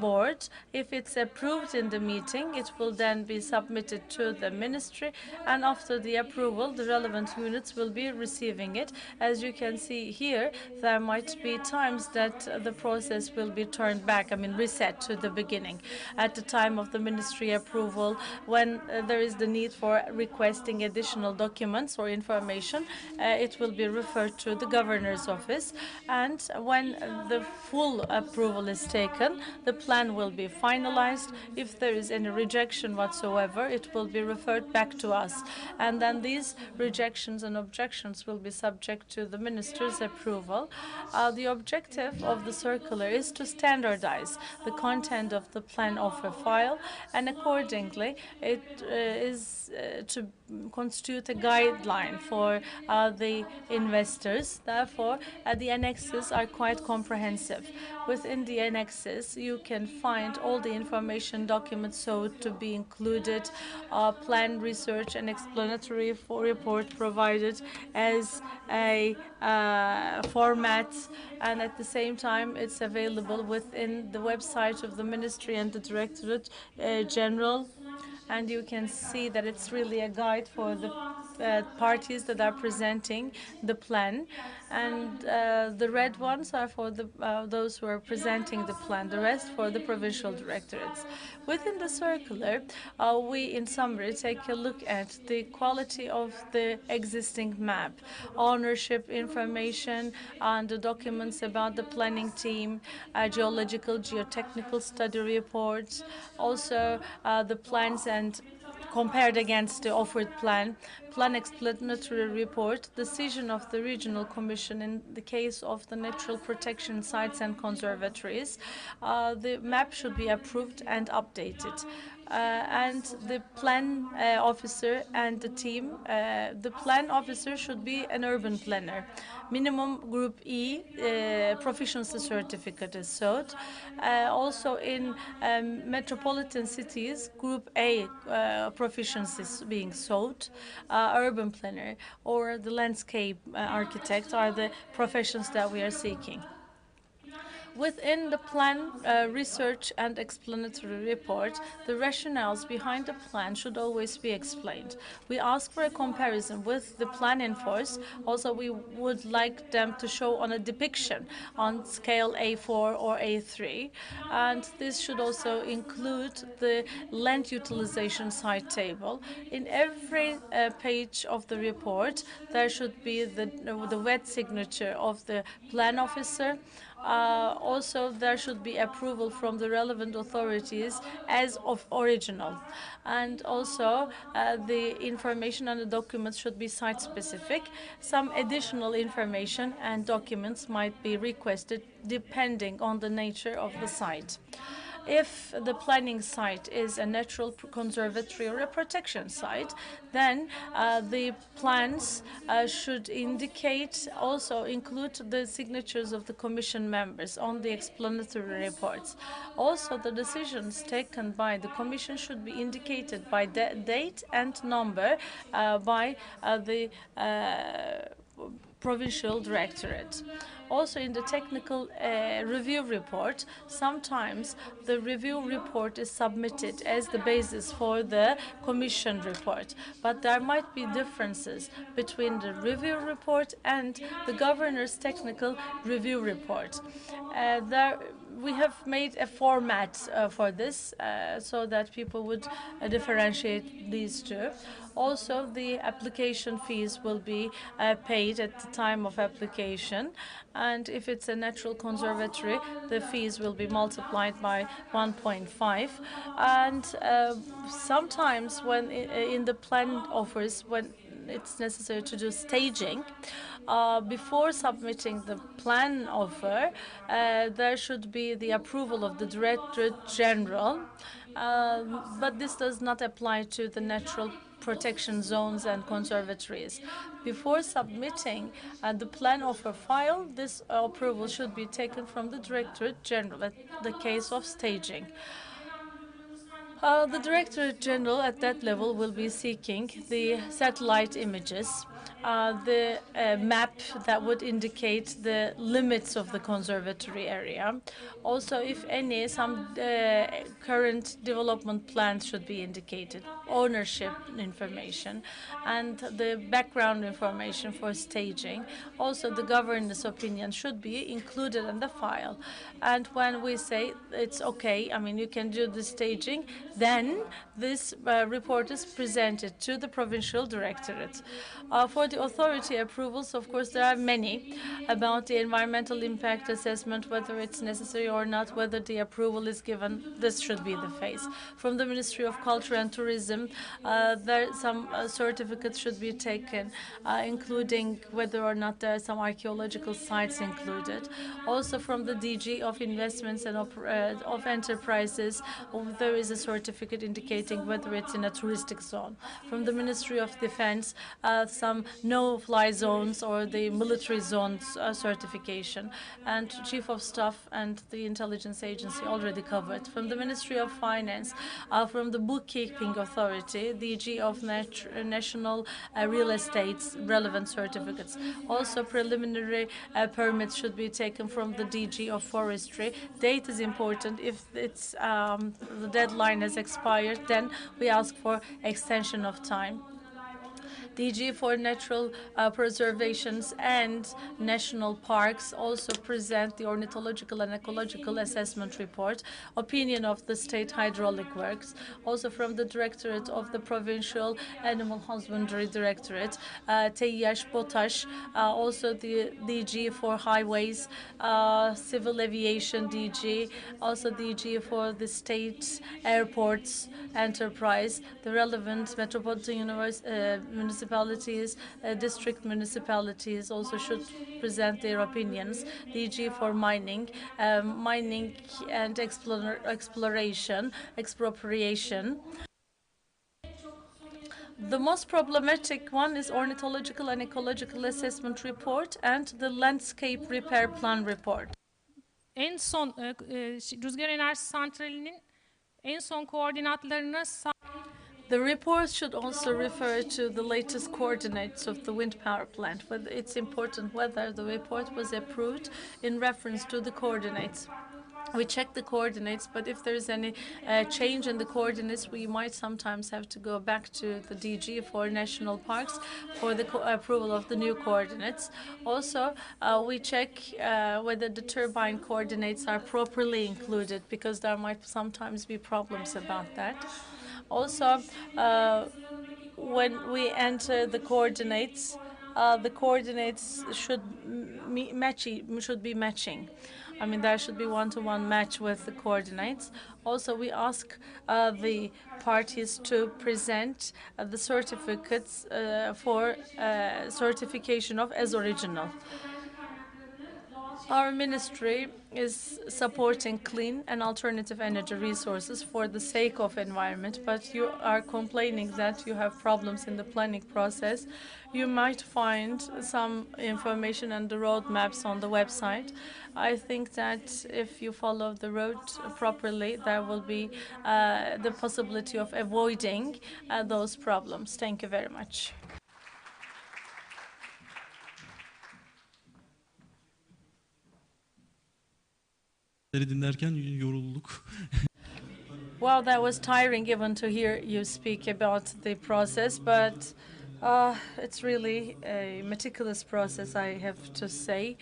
board. If it's approved in the meeting, it will then be submitted to the ministry, and after the approval, the relevant units will be receiving it. As you can see here, there might be times that the process will be turned back, reset to the beginning. At the time of the ministry approval, when there is the need for requesting additional documents or information, it will be referred to the governor's office. And when the full approval is taken, the plan will be finalized. If there is any rejection whatsoever, it will be referred back to us. And then these rejections and objections will be subject to the minister's approval. The objective of the circular is to standardize the content of the plan offer file, and accordingly, it is to constitute a guideline for the investors. Therefore, the annexes are quite comprehensive. Within the annexes, you can find all the information documents so to be included, plan, research, and explanatory report provided as a format, and at the same time, it's available within the website of the Ministry and the Directorate General. And you can see that it's really a guide for the parties that are presenting the plan. And the red ones are for those who are presenting the plan, the rest for the provincial directorates. Within the circular, we, in summary, take a look at the quality of the existing map, ownership information, and the documents about the planning team, geological, geotechnical study reports, also the plans and compared against the offered plan explanatory report, decision of the Regional Commission in the case of the natural protection sites and conservatories. The map should be approved and updated. And the plan officer and the team, the plan officer should be an urban planner. Minimum Group E proficiency certificate is sought. Also in metropolitan cities, Group A proficiency is being sought. Urban planner or the landscape architect are the professions that we are seeking. Within the plan research and explanatory report, the rationales behind the plan should always be explained. We ask for a comparison with the plan in force. Also, we would like them to show on a depiction on scale A4 or A3. And this should also include the land utilization site table. In every page of the report, there should be the wet signature of the plan officer. Also, there should be approval from the relevant authorities as of original. And also, the information and the documents should be site-specific. Some additional information and documents might be requested depending on the nature of the site. If the planning site is a natural conservatory or a protection site, then the plans should also include the signatures of the commission members on the explanatory reports. Also, the decisions taken by the commission should be indicated by date and number by the provincial directorate. Also, in the technical review report, sometimes the review report is submitted as the basis for the commission report, but there might be differences between the review report and the governor's technical review report. We have made a format for this so that people would differentiate these two. Also, the application fees will be paid at the time of application, and if it's a natural conservatory, the fees will be multiplied by 1.5. And sometimes when in the plan offers, when it's necessary to do staging, before submitting the plan offer, there should be the approval of the Directorate General, but this does not apply to the natural protection zones and conservatories. Before submitting the plan offer file, this approval should be taken from the Directorate General at the case of staging. The Directorate General at that level will be seeking the satellite images, the map that would indicate the limits of the conservatory area. Also, if any, some current development plans should be indicated, ownership information, and the background information for staging. Also, the governor's opinion should be included in the file. And when we say it's okay, I mean, you can do the staging, then this report is presented to the provincial directorate. For the authority approvals, of course, there are many about the environmental impact assessment, whether it's necessary or not, whether the approval is given. This should be the phase. From the Ministry of Culture and Tourism, some certificates should be taken, including whether or not there are some archaeological sites included. Also, from the DG of Investments and of Enterprises, there is a certificate indicating whether it's in a touristic zone. From the Ministry of Defense, some no-fly zones or the military zones certification, and Chief of Staff and the Intelligence Agency already covered. From the Ministry of Finance, from the Bookkeeping Authority, DG of National Real Estate's relevant certificates. Also, preliminary permits should be taken from the DG of Forestry. Date is important. If it's the deadline has expired, then we ask for extension of time. DG for Natural Preservations and National Parks also present the Ornithological and Ecological Assessment Report, opinion of the State Hydraulic Works, also from the Directorate of the Provincial Animal Husbandry Directorate, Teyyaş Botaş, also the DG for Highways, Civil Aviation DG, also DG for the State Airports Enterprise, the relevant metropolitan municipalities, district municipalities also should present their opinions. DG for mining, mining and exploration, expropriation. The most problematic one is Ornithological and Ecological Assessment Report and the Landscape Repair Plan Report. En son rüzgar enerji santralinin en son koordinatlarına The report should also refer to the latest coordinates of the wind power plant. But it's important whether the report was approved in reference to the coordinates. We check the coordinates, but if there's any change in the coordinates, we might sometimes have to go back to the DG for national parks for the approval of the new coordinates. Also, we check whether the turbine coordinates are properly included, because there might sometimes be problems about that. Also, when we enter the coordinates should should be matching. I mean, there should be one-to-one match with the coordinates. Also, we ask the parties to present the certificates for certification of as original. Our ministry is supporting clean and alternative energy resources for the sake of environment, but you are complaining that you have problems in the planning process. You might find some information and the roadmaps on the website. I think that if you follow the road properly, there will be the possibility of avoiding those problems. Thank you very much. Dinlerken yorulduk. Well, that was tiring even to hear you speak about the process, but it's really a meticulous process, I have to say.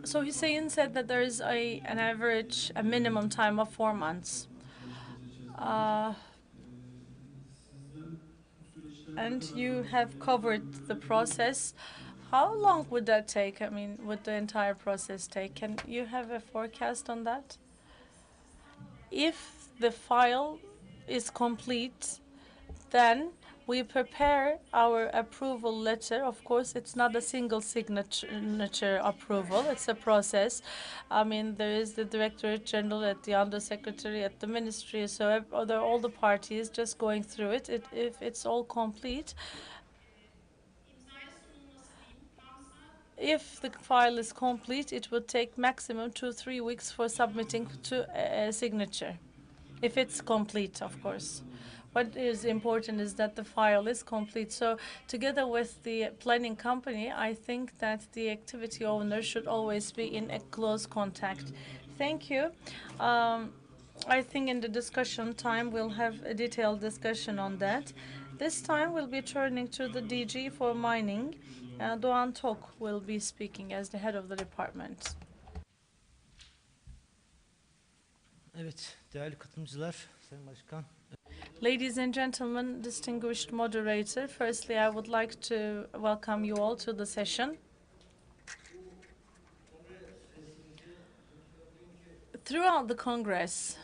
So Hussein said that there is an average, a minimum time of 4 months. And you have covered the process. How long would that take? I mean, would the entire process take? Can you have a forecast on that? If the file is complete, then we prepare our approval letter. Of course, it's not a single signature approval. It's a process. I mean, there is the Directorate General at the Undersecretary at the Ministry, so all the parties just going through it. If it's all complete, if the file is complete, it will take maximum 2-3 weeks for submitting to a signature. If it's complete, of course. What is important is that the file is complete. So together with the planning company, I think that the activity owner should always be in a close contact. Thank you. I think in the discussion time, we'll have a detailed discussion on that. This time, we'll be turning to the DG for mining. Doğan Tok will be speaking as the head of the department. Evet, değerli katılımcılar, Sayın Başkan. Ladies and gentlemen, distinguished moderator, firstly, I would like to welcome you all to the session. Throughout the Congress,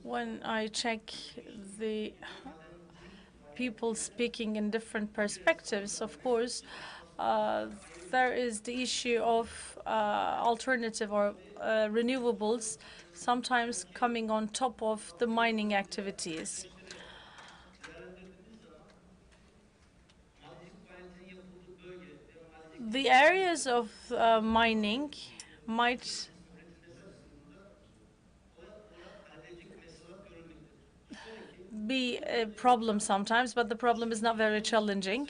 when I check the people speaking in different perspectives, of course, there is the issue of alternative or renewables sometimes coming on top of the mining activities. The areas of mining might be a problem sometimes, but the problem is not very challenging.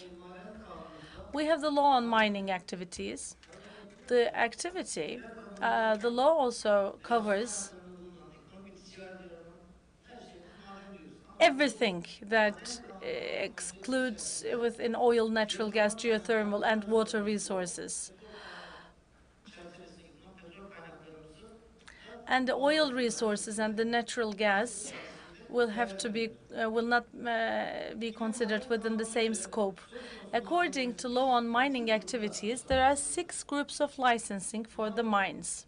We have the law on mining activities. The activity, the law also covers everything that excludes within oil, natural gas, geothermal, and water resources. And the oil resources and the natural gas will not be considered within the same scope. According to law on mining activities, there are 6 groups of licensing for the mines.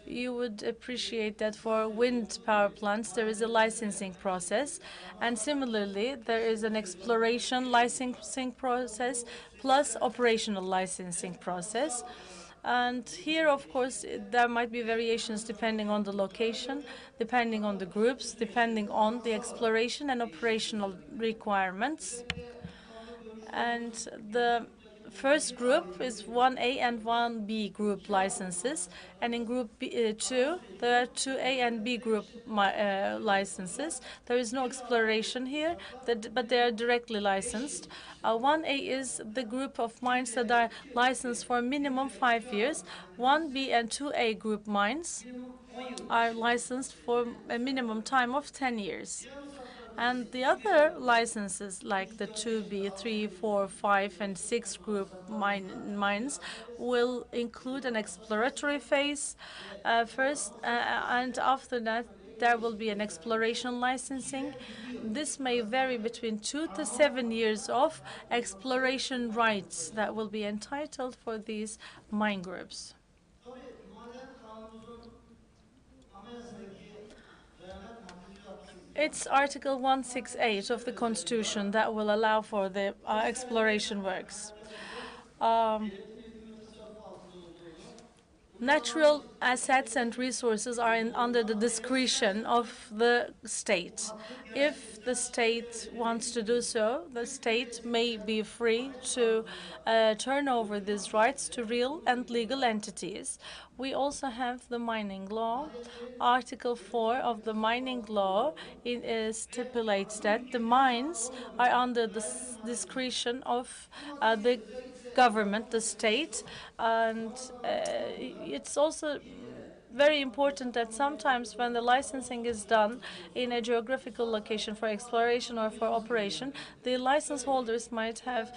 You would appreciate that for wind power plants, there is a licensing process. And similarly, there is an exploration licensing process plus operational licensing process. And here, of course, there might be variations depending on the location, depending on the groups, depending on the exploration and operational requirements. And the first group is 1A and 1B group licenses, and in group 2, there are 2A and B group licenses. There is no exploration here, but they are directly licensed. 1A is the group of mines that are licensed for minimum 5 years. 1B and 2A group mines are licensed for a minimum time of 10 years. And the other licenses, like the 2B, 3, 4, 5, and 6 group mines, will include an exploratory phase first, and after that, there will be an exploration licensing. This may vary between 2 to 7 years of exploration rights that will be entitled for these mine groups. Tabii maden kanunumuzun anayasadaki dayanak maddesi 168. It's Article 168 of the Constitution that will allow for the exploration works. Devletin yükümlülük tasarrufu altında olduğunu, Natural assets and resources are under the discretion of the state. If the state wants to do so, the state may be free to turn over these rights to real and legal entities. We also have the mining law. Article 4 of the mining law stipulates that the mines are under the discretion of the government, the state, and it's also very important that sometimes when the licensing is done in a geographical location for exploration or for operation, the license holders might have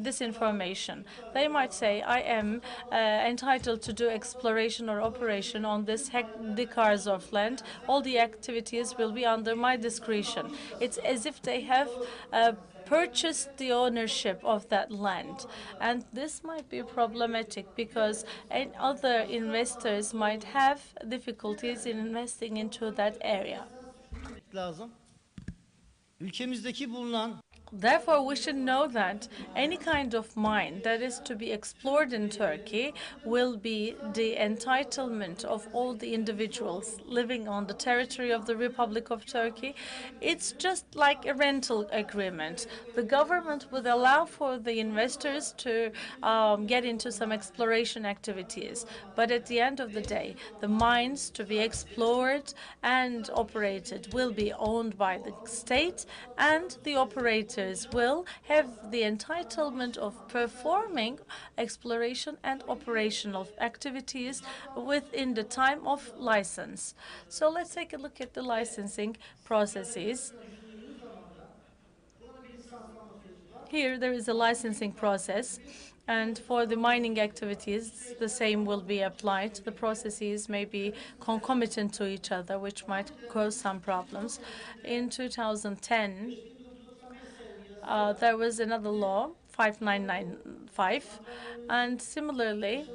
this information. They might say, I am entitled to do exploration or operation on this hectares of land. All the activities will be under my discretion. It's as if they have purchased the ownership of that land. And this might be problematic because other investors might have difficulties in investing into that area. lazım. Ülkemizdeki bulunan Therefore, we should know that any kind of mine that is to be explored in Turkey will be the entitlement of all the individuals living on the territory of the Republic of Turkey. It's just like a rental agreement. The government would allow for the investors to get into some exploration activities. But at the end of the day, the mines to be explored and operated will be owned by the state, and the operators will have the entitlement of performing exploration and operational activities within the time of license. So let's take a look at the licensing processes. Here there is a licensing process, and for the mining activities, the same will be applied. The processes may be concomitant to each other, which might cause some problems. In 2010, there was another law, 5995, and similarly,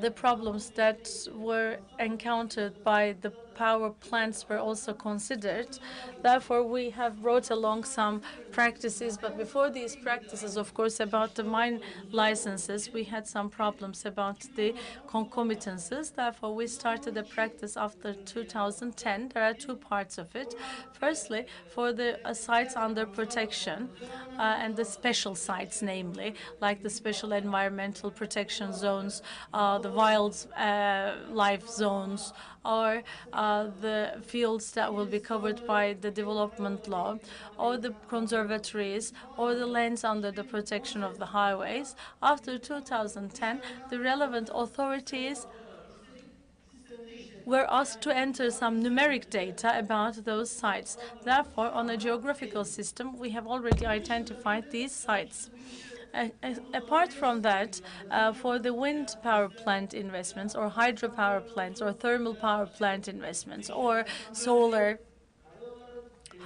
the problems that were encountered by the power plants were also considered. Therefore, we have brought along some practices. But before these practices, of course, about the mine licenses, we had some problems about the concomitances. Therefore, we started a practice after 2010. There are two parts of it. Firstly, for the sites under protection and the special sites, namely, like the special environmental protection zones, the wildlife zones, or the fields that will be covered by the development law, or the conservatories, or the lands under the protection of the highways. After 2010, the relevant authorities were asked to enter some numeric data about those sites. Therefore, on a geographical system, we have already identified these sites. Apart from that, for the wind power plant investments, or hydropower plants, or thermal power plant investments, or solar,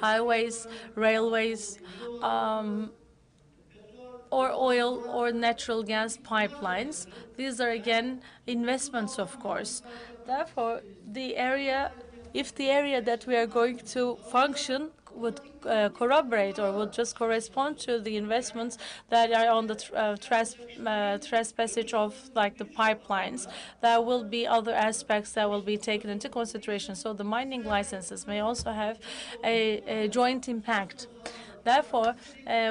highways, railways, or oil or natural gas pipelines, these are again investments, of course. Therefore, if the area that we are going to function would corroborate or would just correspond to the investments that are on the trespassage of like the pipelines, there will be other aspects that will be taken into consideration. So the mining licenses may also have a joint impact. Therefore,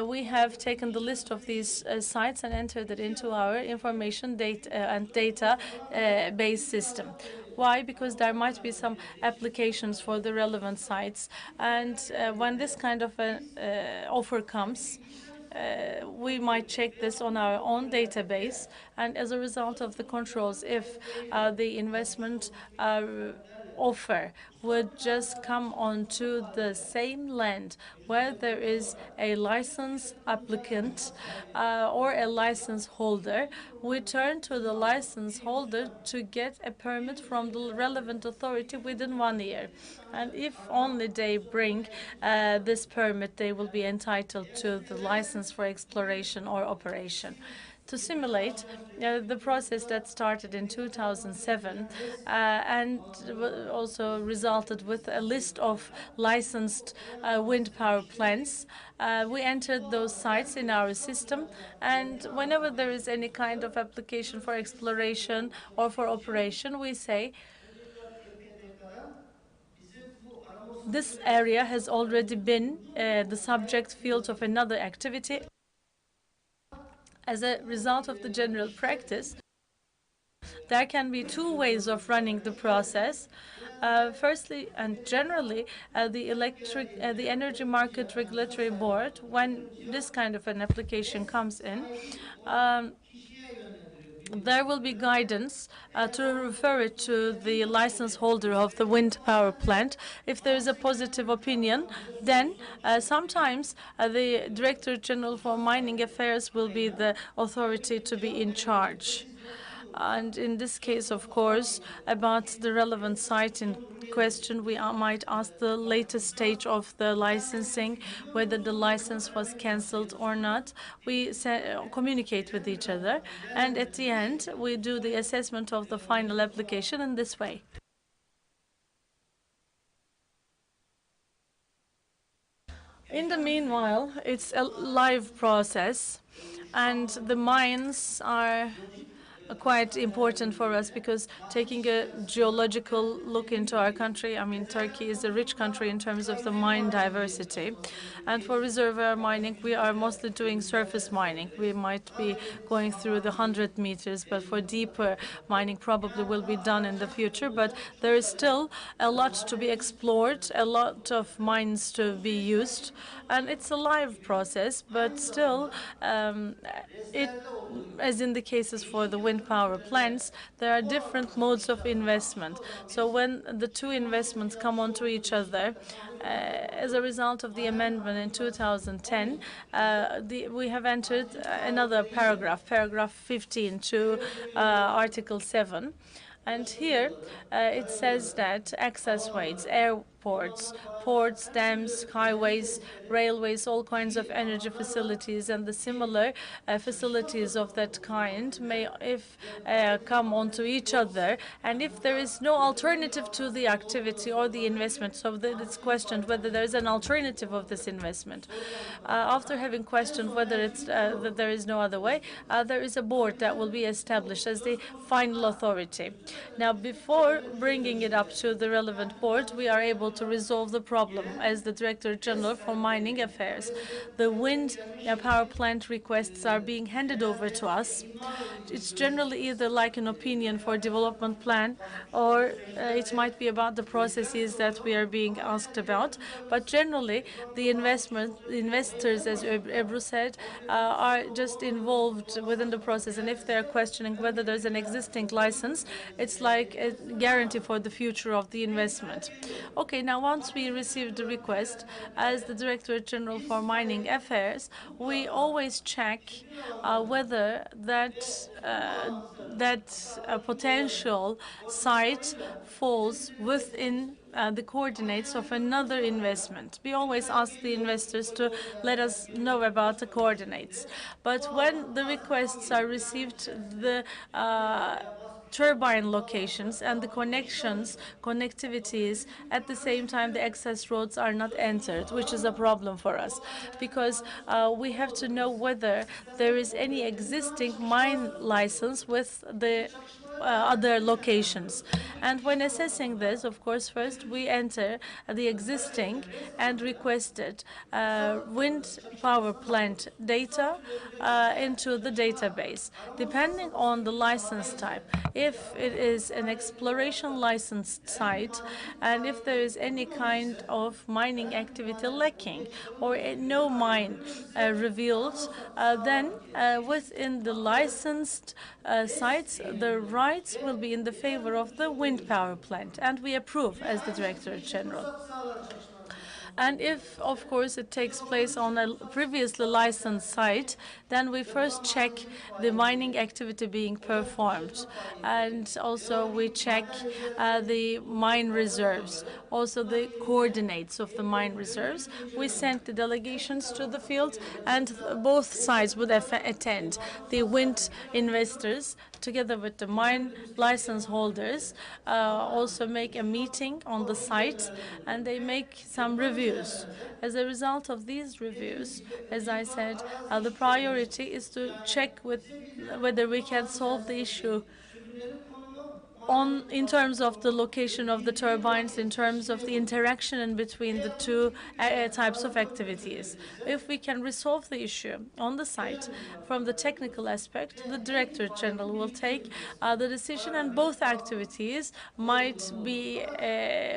we have taken the list of these sites and entered it into our information data and data base system. Why? Because there might be some applications for the relevant sites, and when this kind of an offer comes, we might check this on our own database, and as a result of the controls, if the investment offer would just come onto the same land where there is a license applicant or a license holder, we turn to the license holder to get a permit from the relevant authority within 1 year. And if only they bring this permit, they will be entitled to the license for exploration or operation. To simulate the process that started in 2007 and also resulted with a list of licensed wind power plants, we entered those sites in our system, and whenever there is any kind of application for exploration or for operation, we say this area has already been the subject field of another activity. As a result of the general practice, there can be two ways of running the process. Firstly, and generally, the Energy Market Regulatory Board, when this kind of an application comes in, there will be guidance to refer it to the license holder of the wind power plant. If there is a positive opinion, then sometimes the Director General for Mining Affairs will be the authority to be in charge. And in this case, of course, about the relevant site in question, we might ask the latest stage of the licensing, whether the license was cancelled or not. We communicate with each other, and at the end, we do the assessment of the final application in this way. In the meanwhile, it's a live process, and the mines are quite important for us, because taking a geological look into our country, I mean, Turkey is a rich country in terms of the mine diversity. And for reservoir mining, we are mostly doing surface mining. We might be going through the 100 meters, but for deeper mining probably will be done in the future. But there is still a lot to be explored, a lot of mines to be used, and it's a live process, but still, as in the cases for the wind power plants, there are different modes of investment. So when the two investments come onto each other, as a result of the amendment in 2010, we have entered another paragraph, paragraph 15 to Article 7. And here it says that access ways, airports, ports, dams, highways, railways, all kinds of energy facilities, and the similar facilities of that kind may come onto each other. And if there is no alternative to the activity or the investment, so that it's questioned whether there is an alternative of this investment. After having questioned whether it's that there is no other way, there is a board that will be established as the final authority. Now, before bringing it up to the relevant board, we are able to resolve the problem as the Director General for Mining Affairs. The wind power plant requests are being handed over to us. It's generally either like an opinion for development plan, or it might be about the processes that we are being asked about. But generally, the investors, as Ebru said, are just involved within the process. And if they're questioning whether there's an existing license, it's like a guarantee for the future of the investment. Okay, now once we receive the request, as the Director General for Mining Affairs, we always check whether that potential site falls within the coordinates of another investment. We always ask the investors to let us know about the coordinates. But when the requests are received, the turbine locations and the connectivities, at the same time the access roads are not entered, which is a problem for us, because we have to know whether there is any existing mine license with the other locations. And when assessing this, of course, first first we enter the existing and requested wind power plant data into the database. Depending on the license type, if it is an exploration licensed site, and if there is any kind of mining activity lacking or no mine revealed, then within the licensed sites, the rights will be in the favor of the wind power plant, and we approve as the Director General. And if, of course, it takes place on a previously licensed site, then we first check the mining activity being performed. And also we check the mine reserves, also the coordinates of the mine reserves. We sent the delegations to the field, and both sides would attend. The wind investors, together with the mine license holders, also make a meeting on the site, and they make some reviews. As a result of these reviews, as I said, the priority is to check whether we can solve the issue in terms of the location of the turbines, in terms of the interaction between the two types of activities. If we can resolve the issue on the site from the technical aspect, the Director General will take the decision, and both activities might be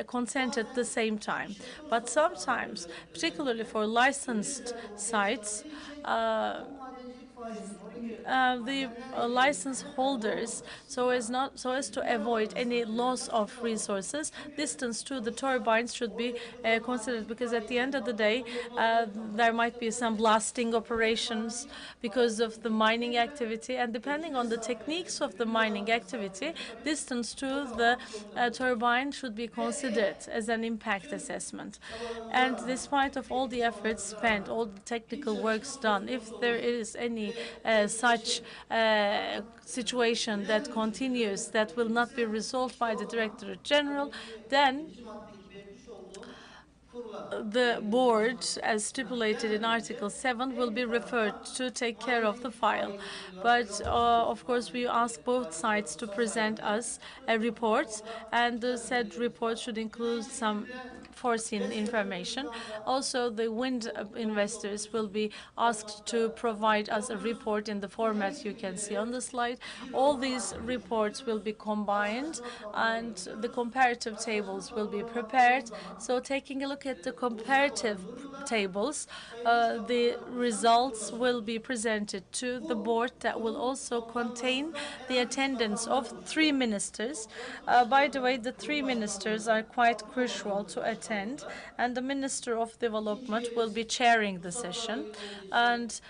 consented at the same time. But sometimes, particularly for licensed sites, the license holders, so as to avoid any loss of resources, distance to the turbines should be considered, because at the end of the day, there might be some blasting operations because of the mining activity, and depending on the techniques of the mining activity, distance to the turbine should be considered as an impact assessment. And despite of all the efforts spent, all the technical works done, if there is any such situation that continues, that will not be resolved by the Director General, then the board, as stipulated in Article 7, will be referred to take care of the file. But, of course, we ask both sides to present us a report, and the said report should include some foreseen information. Also, the wind investors will be asked to provide us a report in the format you can see on the slide. All these reports will be combined, and the comparative tables will be prepared. So taking a look at the comparative tables, the results will be presented to the board, that will also contain the attendance of 3 ministers. By the way, the 3 ministers are quite crucial to attend, and the Minister of Development will be chairing the session. And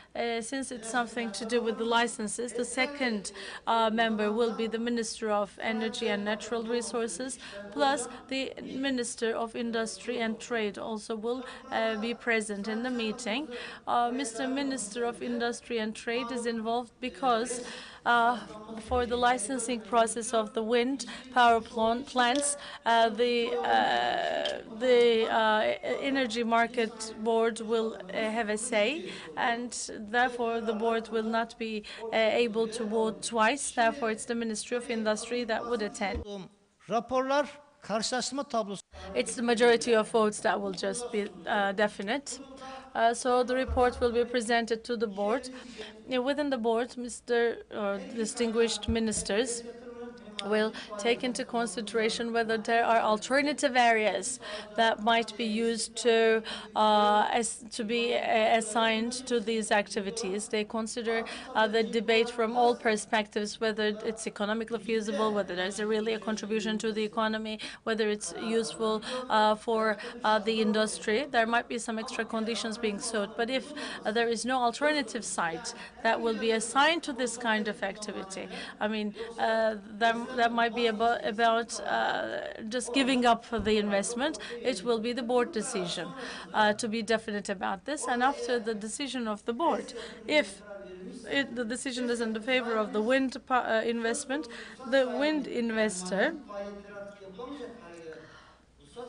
since it's something to do with the licenses, the second member will be the Minister of Energy and Natural Resources, plus the Minister of Industry and Trade also will be present in the meeting. Mr. Minister of Industry and Trade is involved because for the licensing process of the wind power plants, the Energy Market Board will have a say, and therefore the board will not be able to vote twice. Therefore, it's the Ministry of Industry that would attend. Raporlar karşılaştırma tablosu. It's the majority of votes that will just be definite. So the report will be presented to the board. Within the board, Mr. Distinguished ministers will take into consideration whether there are alternative areas that might be used to be assigned to these activities. They consider the debate from all perspectives, whether it's economically feasible, whether there's really a contribution to the economy, whether it's useful for the industry. There might be some extra conditions being sought, but if there is no alternative site that will be assigned to this kind of activity, I mean, that might be about just giving up the investment. It will be the board decision to be definite about this. And after the decision of the board, if the decision is in the favor of the wind investment, the wind investor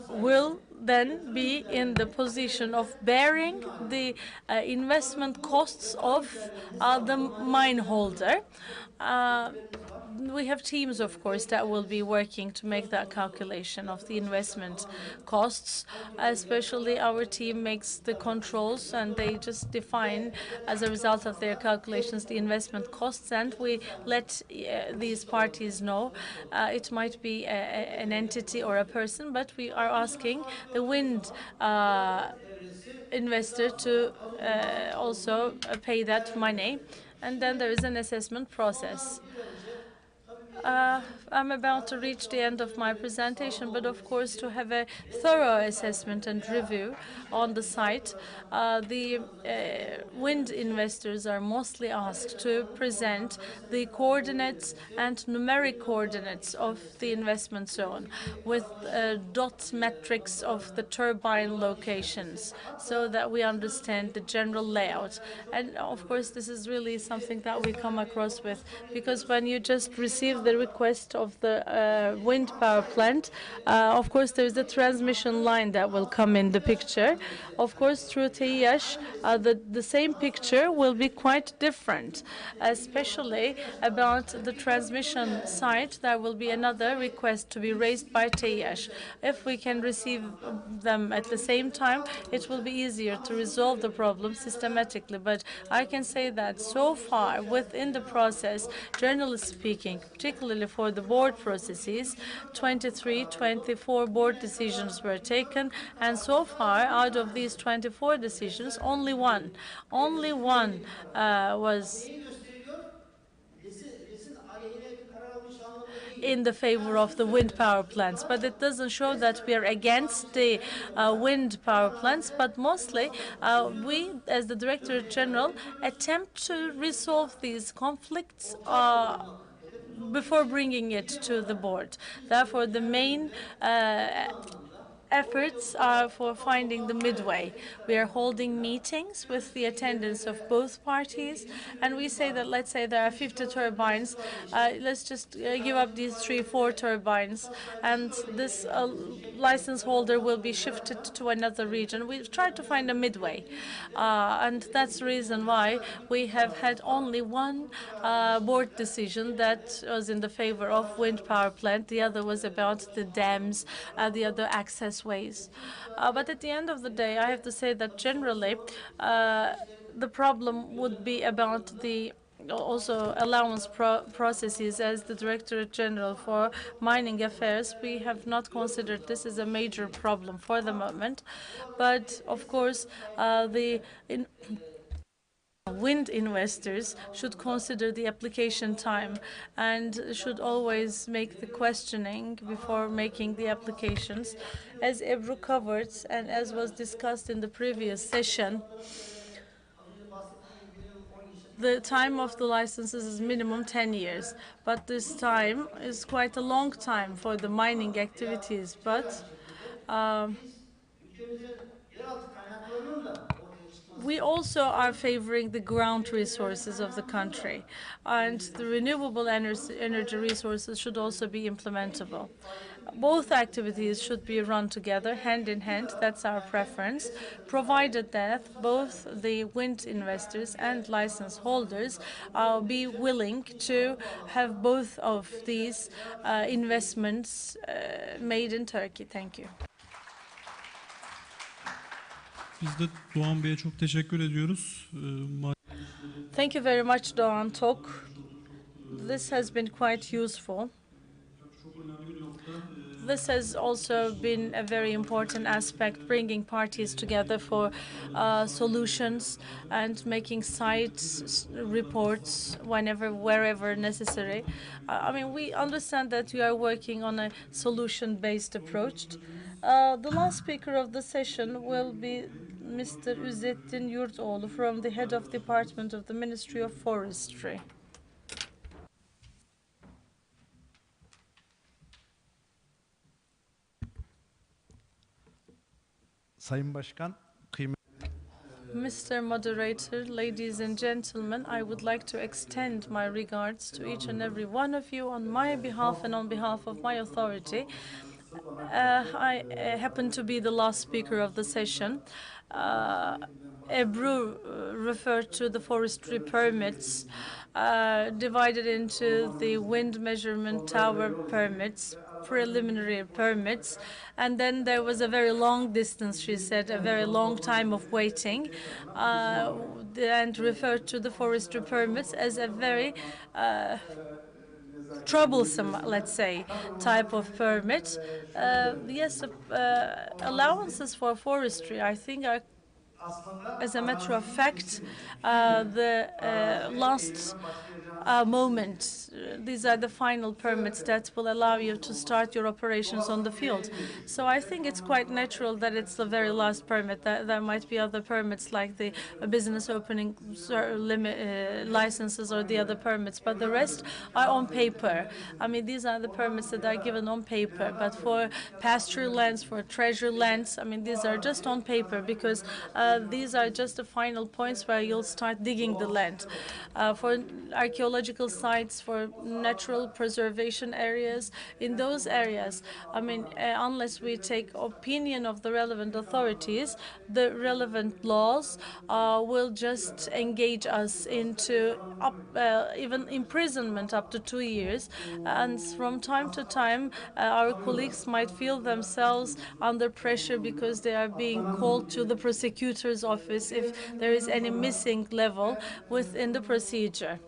will then be in the position of bearing the investment costs of the mine holder. We have teams, of course, that will be working to make that calculation of the investment costs. Especially our team makes the controls, and they just define, as a result of their calculations, the investment costs, and we let these parties know. It might be an entity or a person, but we are asking the wind investor to also pay that money, and then there is an assessment process. I'm about to reach the end of my presentation, but of course, to have a thorough assessment and review on the site, the wind investors are mostly asked to present the coordinates and numeric coordinates of the investment zone with dot metrics of the turbine locations, so that we understand the general layout. And of course, this is really something that we come across with, because when you just receive the request of the wind power plant, of course, there is a transmission line that will come in the picture. Of course, through TWEC, the same picture will be quite different, especially about the transmission site. There will be another request to be raised by TWEC. If we can receive them at the same time, it will be easier to resolve the problem systematically. But I can say that so far, within the process, generally speaking, particularly for the board processes, 23, 24 board decisions were taken, and so far, out of these 24 decisions, only one was in the favor of the wind power plants. But it doesn't show that we are against the wind power plants, but mostly we, as the Director General, attempt to resolve these conflicts before bringing it to the board. Therefore, the main efforts are for finding the midway. We are holding meetings with the attendance of both parties, and we say that, let's say there are 50 turbines, let's just give up these 3-4 turbines, and this license holder will be shifted to another region. We've tried to find a midway, and that's the reason why we have had only one board decision that was in the favor of wind power plant. The other was about the dams, the other access ways. But at the end of the day, I have to say that generally the problem would be about the also allowance processes. As the Director General for Mining Affairs, we have not considered this as a major problem for the moment. But of course, the wind investors should consider the application time and should always make the questioning before making the applications. As Ebru covered and as was discussed in the previous session, the time of the licenses is minimum 10 years, but this time is quite a long time for the mining activities. But we also are favoring the ground resources of the country, and the renewable energy resources should also be implementable. Both activities should be run together, hand in hand. That's our preference, provided that both the wind investors and license holders be willing to have both of these investments made in Turkey. Thank you. Biz de Doğan Bey'e çok teşekkür ediyoruz. Thank you very much, Doğan Tok. This has been quite useful. This has also been a very important aspect, bringing parties together for solutions and making site reports whenever, wherever necessary. I mean, we understand that you are working on a solution-based approach. The last speaker of the session will be Mr. Üzettin Yurtoğlu from the head of department of the Ministry of Forestry. Sayın Başkan, Mr. Moderator, ladies and gentlemen, I would like to extend my regards to each and every one of you on my behalf and on behalf of my authority. I happen to be the last speaker of the session. Ebru referred to the forestry permits divided into the wind measurement tower permits, preliminary permits, and then there was a very long distance, she said, a very long time of waiting, and referred to the forestry permits as a very troublesome, let's say, type of permit. Yes, allowances for forestry, I think, are, as a matter of fact, the last moment. These are the final permits that will allow you to start your operations on the field. So I think it's quite natural that it's the very last permit. There might be other permits like the business opening licenses or the other permits, but the rest are on paper. I mean, these are the permits that are given on paper. But for pasture lands, for treasure lands, I mean, these are just on paper because these are just the final points where you'll start digging the land. For archaeological sites, for natural preservation areas, in those areas, I mean, unless we take opinion of the relevant authorities, the relevant laws will just engage us into even imprisonment up to 2 years. And from time to time, our colleagues might feel themselves under pressure because they are being called to the prosecutor's office if there is any missing level within the procedure.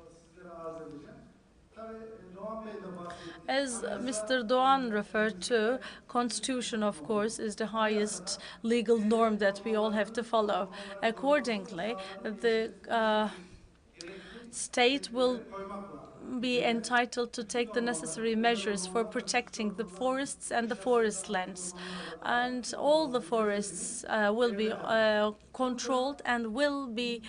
As Mr. Doğan referred to, constitution, of course, is the highest legal norm that we all have to follow. Accordingly, the state will be entitled to take the necessary measures for protecting the forests and the forest lands. And all the forests will be controlled and will be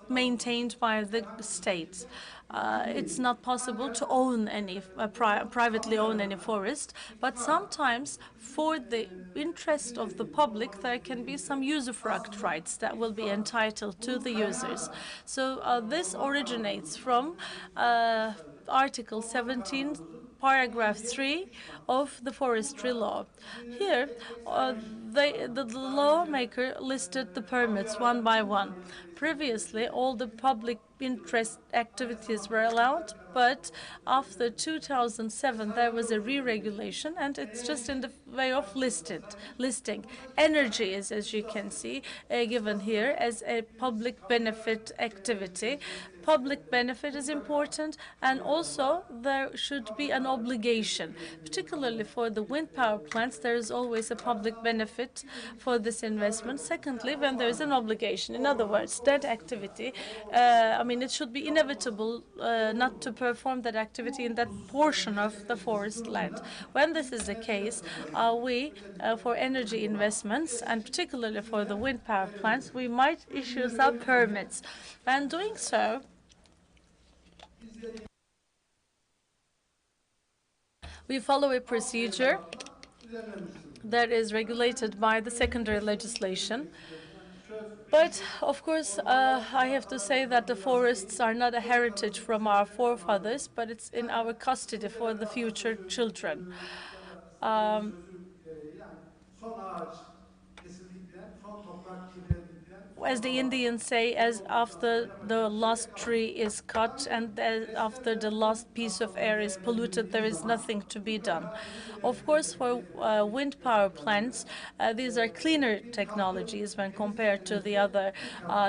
maintained by the state. It's not possible to own any privately own any forest, but sometimes for the interest of the public there can be some usufruct rights that will be entitled to the users. So this originates from Article 17, paragraph 3 of the forestry law. Here, the lawmaker listed the permits one by one. Previously, all the public interest activities were allowed, but after 2007 there was a re-regulation, and it's just in the way of listing. Energy is, as you can see, given here as a public benefit activity. Public benefit is important, and also there should be an obligation. Particularly for the wind power plants, there is always a public benefit for this investment. Secondly, when there is an obligation, in other words, that activity, I mean, it should be inevitable not to perform that activity in that portion of the forest land. When this is the case, for energy investments, and particularly for the wind power plants, we might issue some permits. And doing so, we follow a procedure that is regulated by the secondary legislation. But, of course, I have to say that the forests are not a heritage from our forefathers, but it's in our custody for the future children. As the Indians say, as after the last tree is cut and after the last piece of air is polluted, there is nothing to be done. Of course, for wind power plants, these are cleaner technologies when compared to the other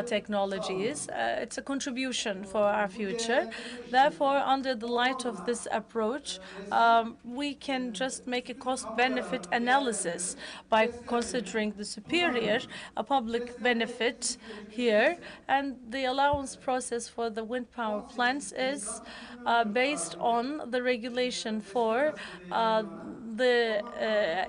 technologies. It's a contribution for our future. Therefore, under the light of this approach, we can just make a cost-benefit analysis by considering the superior public benefit here, and the allowance process for the wind power plants is based on the regulation for the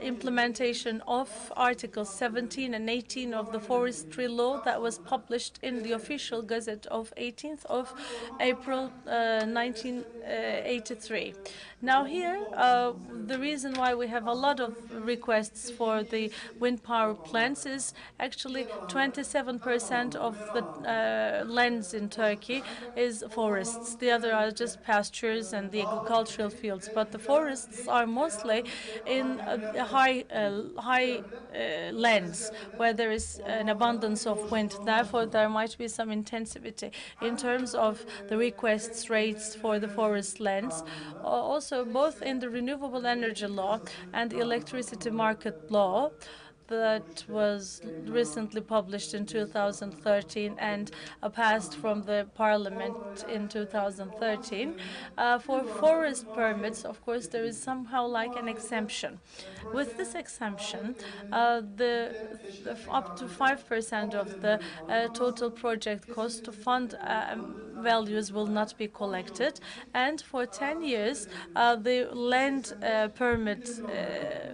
implementation of Articles 17 and 18 of the forestry law that was published in the official gazette of 18th of April 1983. Now here, the reason why we have a lot of requests for the wind power plants is actually 27% of the lands in Turkey is forests. The other are just pastures and the agricultural fields. But the forests are mostly in high lands where there is an abundance of wind. Therefore, there might be some intensivity in terms of the requests rates for the forest lands. Also, both in the renewable energy law and the electricity market law, that was recently published in 2013 and passed from the parliament in 2013. For forest permits, of course, there is somehow like an exemption. With this exemption, up to 5% of the total project cost to fund values will not be collected, and for 10 years, the land permit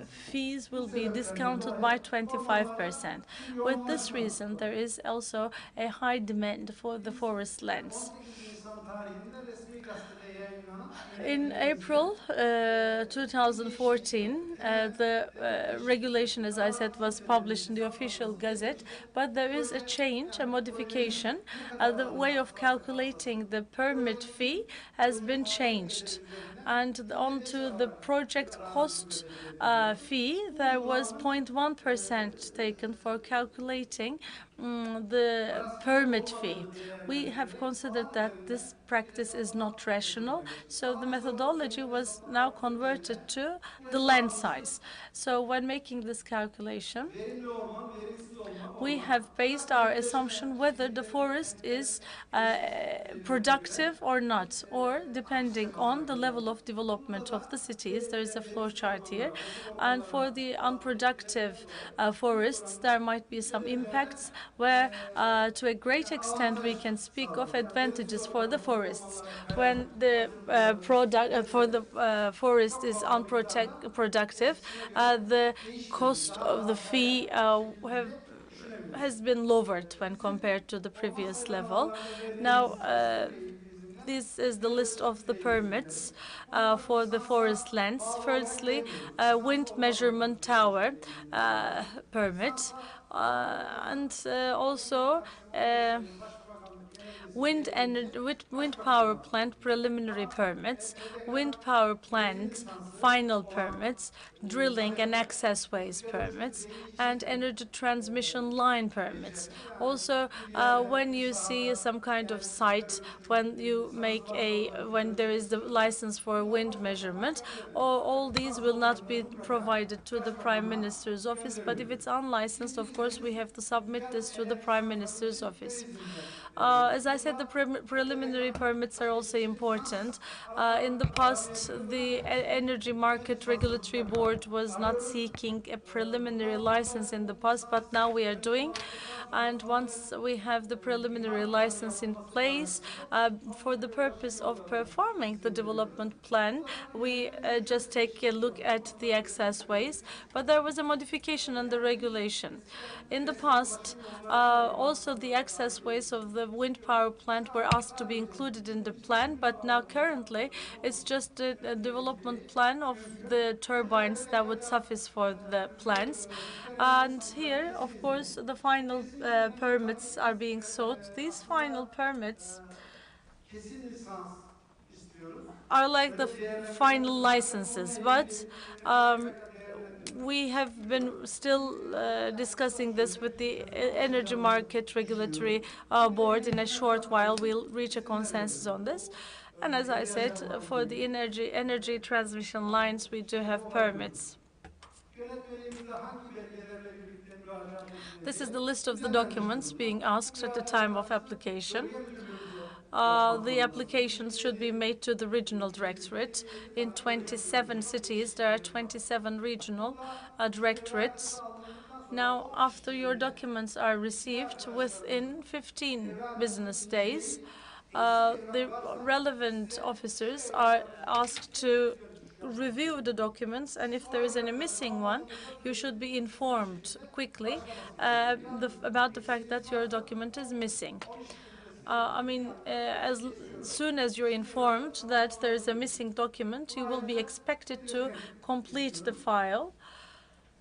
fees will be discounted by 25%. With this reason, there is also a high demand for the forest lands. 18 Nisan tarihinde resmi gazetede yayınlanan In yönetmeliğe April göre 2014, the regulation, as I said, was published in the official gazette, but there is a change, a modification. The way of calculating the permit fee has been changed. And onto the project cost fee, there was 0.1% taken for calculating the permit fee. We have considered that this practice is not rational, so the methodology was now converted to the land size. So when making this calculation, verimli orman, verimsiz orman, we have based our assumption whether the forest is productive or not, or depending on the level of development of the cities. There is a flow chart here, and for the unproductive forests, there might be some impacts where, to a great extent, we can speak of advantages for the forests. When the forest is unproductive, the cost of the fee has been lowered when compared to the previous level. Now, this is the list of the permits for the forest lands. Firstly, wind measurement tower permit, and also wind power plant preliminary permits, wind power plant final permits, drilling and access ways permits, and energy transmission line permits. Also, when you see some kind of site, when there is the license for wind measurement, all these will not be provided to the Prime Minister's office. But if it's unlicensed, of course, we have to submit this to the Prime Minister's office. As I said, the preliminary permits are also important. In the past, the Energy Market Regulatory Board was not seeking a preliminary license in the past, but now we are doing. And once we have the preliminary license in place, for the purpose of performing the development plan, we just take a look at the access ways. But there was a modification in the regulation. In the past, also the access ways of the wind power plant were asked to be included in the plan, but now currently it's just a development plan of the turbines that would suffice for the plants. And here, of course, the final permits are being sought. These final permits kesin lisans istiyoruz. are like the final licenses, but we have been still discussing this with the Energy Market Regulatory Board. In a short while, we'll reach a consensus on this. And as I said, for the energy transmission lines, we do have permits. Yönetmeliğimizde hangi belgelerle birlikte müracaat edilecek? This is the list of the documents being asked at the time of application. The applications should be made to the regional directorate. In 27 cities, there are 27 regional directorates. Now, after your documents are received within 15 business days, the relevant officers are asked to review the documents, and if there is any missing one, you should be informed quickly about the fact that your document is missing. As soon as you're informed that there is a missing document, you will be expected to complete the file.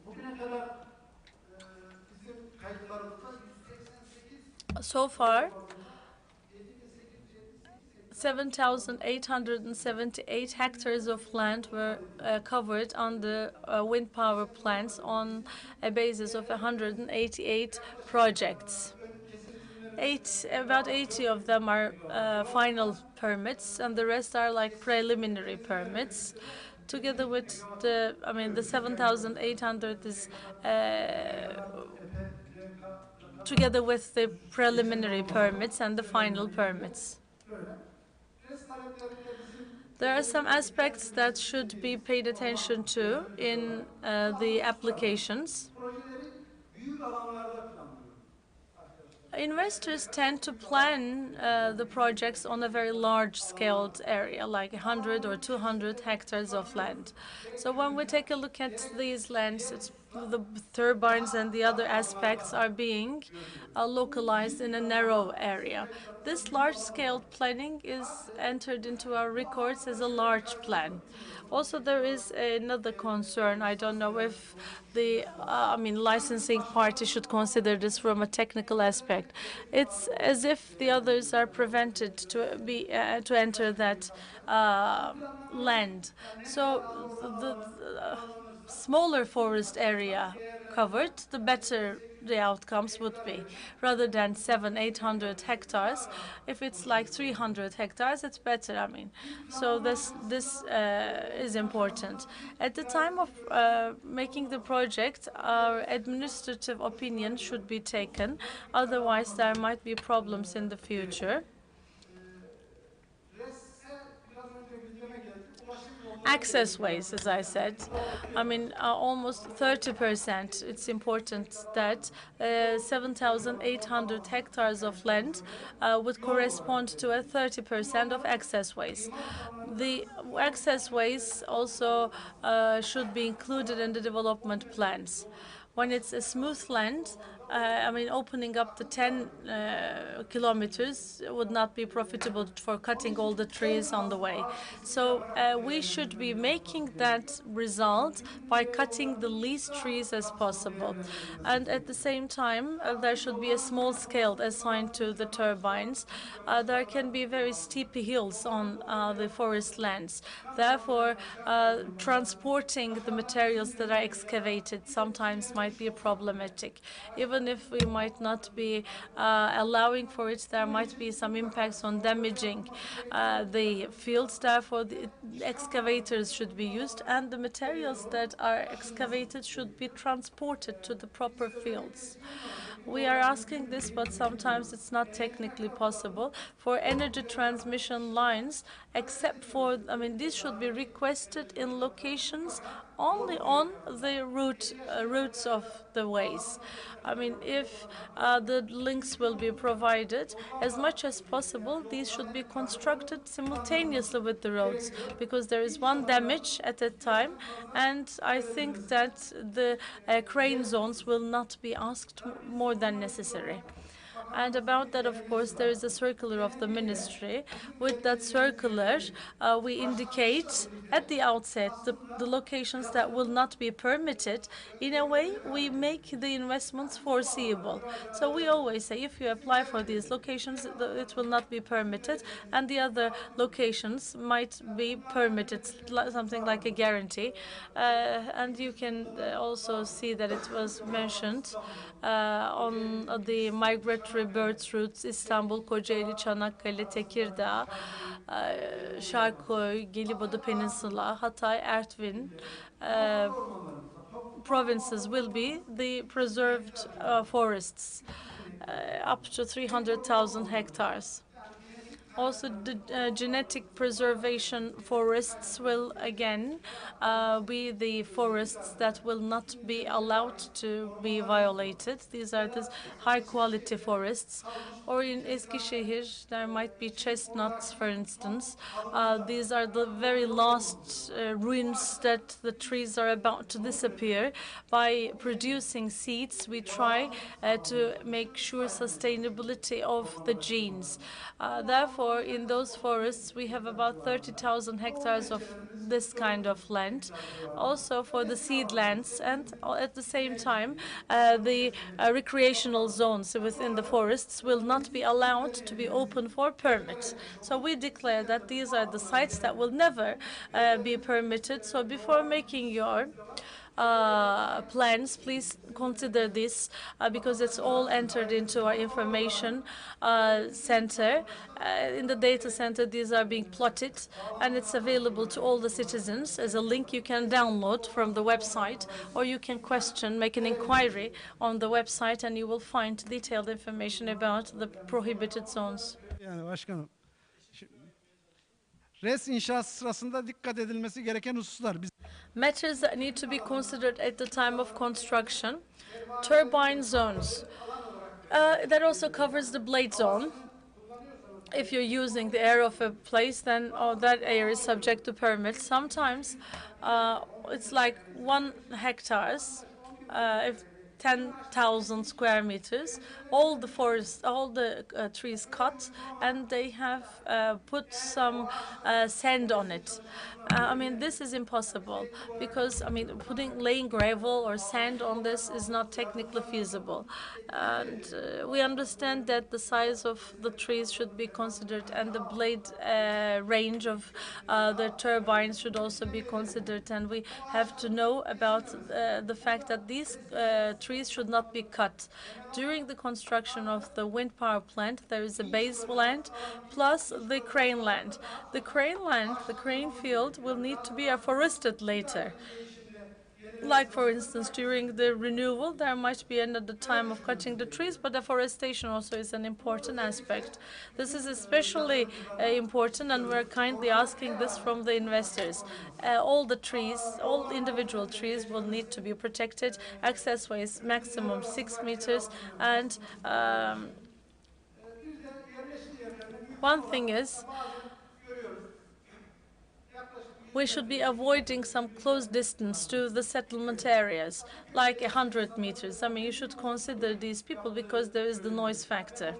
Bugüne kadar bizim kayıtlarımızda 188 So far, 7,878 hectares of land were covered on the wind power plants on a basis of 188 projects. About 80 of them are final permits, and the rest are like preliminary permits. Together with the 7,800 is together with the preliminary permits and the final permits. There are some aspects that should be paid attention to in the applications. Investors tend to plan the projects on a very large-scaled area, like 100 or 200 hectares of land. So when we take a look at these lands, the turbines and the other aspects are being localized in a narrow area. This large-scale planning is entered into our records as a large plan. Also, there is another concern. I don't know if the licensing party should consider this from a technical aspect. It's as if the others are prevented to enter that land. So the smaller forest area covered, the better the outcomes would be. Rather than 700-800 hectares, if it's like 300 hectares, it's better. So this is important. At the time of making the project, our administrative opinion should be taken. Otherwise, there might be problems in the future. Access ways, as I said, almost 30%. It's important that 7,800 hectares of land would correspond to a 30% of access ways. The access ways also should be included in the development plans. When it's a smooth land, opening up the 10 kilometers would not be profitable for cutting all the trees on the way. So we should be making that result by cutting the least trees as possible. And at the same time, there should be a small scale assigned to the turbines. There can be very steep hills on the forest lands. Therefore, transporting the materials that are excavated sometimes might be problematic. Even if we might not be allowing for it, there might be some impacts on damaging the fields. Therefore, the excavators should be used, and the materials that are excavated should be transported to the proper fields. We are asking this, but sometimes it's not technically possible for energy transmission lines, except for, these should be requested in locations only on the routes of the ways. If the links will be provided, as much as possible, these should be constructed simultaneously with the roads, because there is one damage at a time, and I think that the crane zones will not be asked more than necessary. And about that, of course, there is a circular of the ministry. With that circular, we indicate at the outset the locations that will not be permitted. In a way, we make the investments foreseeable. So we always say, if you apply for these locations, it will not be permitted, and the other locations might be permitted, something like a guarantee. And you can also see that it was mentioned on the migratory birds routes: İstanbul, Kocaeli, Çanakkale, Tekirdağ, Şarköy, Gelibolu Peninsula, Hatay, Artvin provinces will be the preserved forests, up to 300,000 hectares. Also, the genetic preservation forests will again be the forests that will not be allowed to be violated. These are the high-quality forests. Or in Eskişehir, there might be chestnuts, for instance. These are the very last ruins that the trees are about to disappear. By producing seeds, we try to make sure sustainability of the genes. Therefore, in those forests, we have about 30,000 hectares of this kind of land. Also for the seed lands, and at the same time, the recreational zones within the forests will not be allowed to be open for permits. So we declare that these are the sites that will never be permitted. So before making your plans, please consider this because it's all entered into our information center. In the data center, these are being plotted, and it's available to all the citizens as a link you can download from the website, or you can make an inquiry on the website, and you will find detailed information about the prohibited zones. Yani başkanım, res inşası sırasında dikkat edilmesi gereken hususlar. Matters that need to be considered at the time of construction. Turbine zones. That also covers the blade zone. If you're using the air of a place, then that area is subject to permits. Sometimes it's like 1 hectares, if 10,000 square meters, all the forest, all the trees cut, and they have put some sand on it. I mean, this is impossible because, I mean, laying gravel or sand on this is not technically feasible. And we understand that the size of the trees should be considered, and the blade range of the turbines should also be considered. And we have to know about the fact that these trees should not be cut. During the construction of the wind power plant, there is a base land plus the crane land. The crane field will need to be afforested later. Like, for instance, during the renewal, there might be another time of cutting the trees, but deforestation also is an important aspect. This is especially important, and we're kindly asking this from the investors. All the trees, all individual trees will need to be protected. Access ways maximum 6 meters, and one thing is, we should be avoiding some close distance to the settlement areas, like 100 meters. I mean, you should consider these people because there is the noise factor.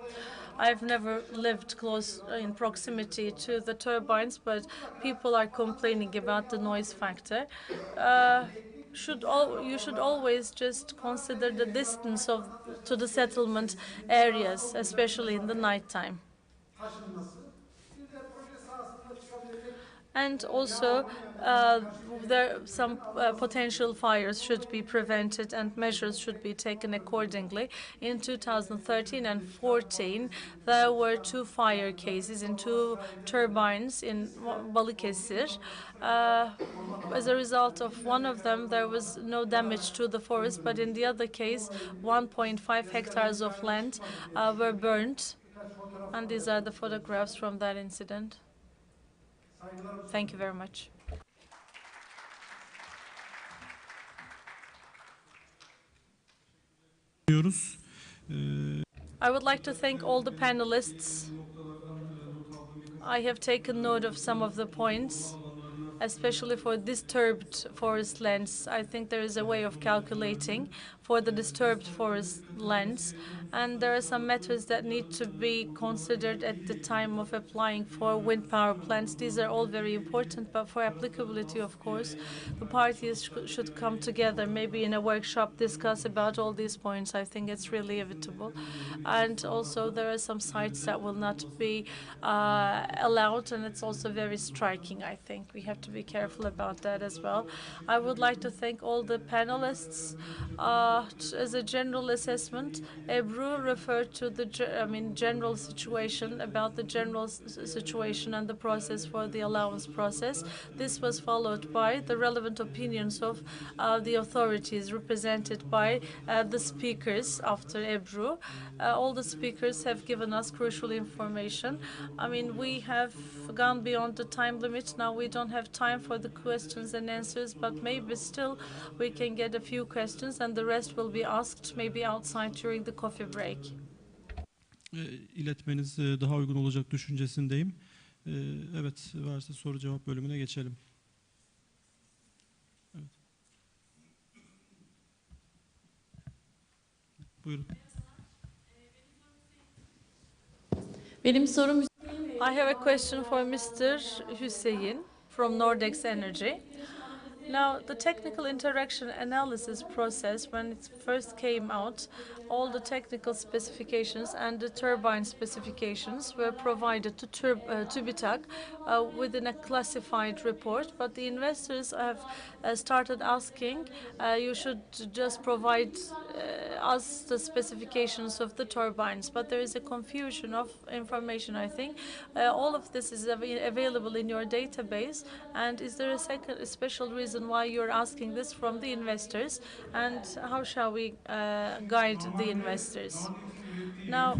I've never lived close in proximity to the turbines, but people are complaining about the noise factor. You should always just consider the distance to the settlement areas, especially in the nighttime. And also, some potential fires should be prevented, and measures should be taken accordingly. In 2013 and 14, there were 2 fire cases in 2 turbines in Balıkesir. As a result of one of them, there was no damage to the forest, but in the other case, 1.5 hectares of land were burned. And these are the photographs from that incident. Thank you very much. I would like to thank all the panelists. I have taken note of some of the points, especially for disturbed forest lands. I think there is a way of calculating for the disturbed forest lands, and there are some methods that need to be considered at the time of applying for wind power plants. These are all very important, but for applicability, of course, the parties should come together, maybe in a workshop, discuss about all these points. I think it's really inevitable. And also, there are some sites that will not be allowed, and it's also very striking, I think. We have to be careful about that as well. I would like to thank all the panelists. As a general assessment, Ebru referred to the general situation, about the general situation and the process for the allowance process. This was followed by the relevant opinions of the authorities represented by the speakers after Ebru. All the speakers have given us crucial information. I mean, we have gone beyond the time limit. Now we don't have time for the questions and answers, but maybe still we can get a few questions, and the rest will be asked maybe outside during the coffee break. İletmeniz daha uygun olacak düşüncesindeyim. Evet, varsa soru cevap bölümüne geçelim. Evet. Buyurun. Benim sorum I have a question for Mr. Hüseyin from Nordex Energy. Now, the technical interaction analysis process, when it first came out, all the technical specifications and the turbine specifications were provided to TÜBİTAK within a classified report, but the investors have started asking, you should just provide us the specifications of the turbines, but there is a confusion of information, I think. All of this is available in your database, and is there a special reason why you're asking this from the investors, and how shall we guide the investors? Now,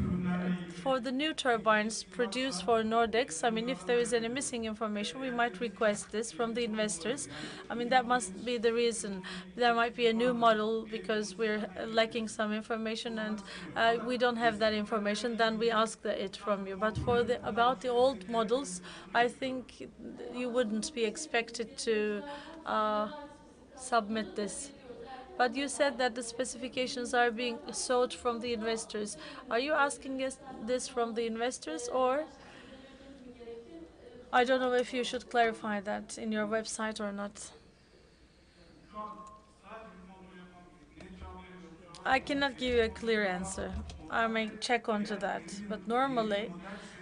for the new turbines produced for Nordex, I mean, if there is any missing information, we might request this from the investors. I mean, that must be the reason. There might be a new model because we're lacking some information and we don't have that information, then we ask it from you. But for about the old models, I think you wouldn't be expected to submit this. But you said that the specifications are being sought from the investors. Are you asking us this from the investors, or I don't know if you should clarify that in your website or not? I cannot give you a clear answer. I may check onto that. But normally,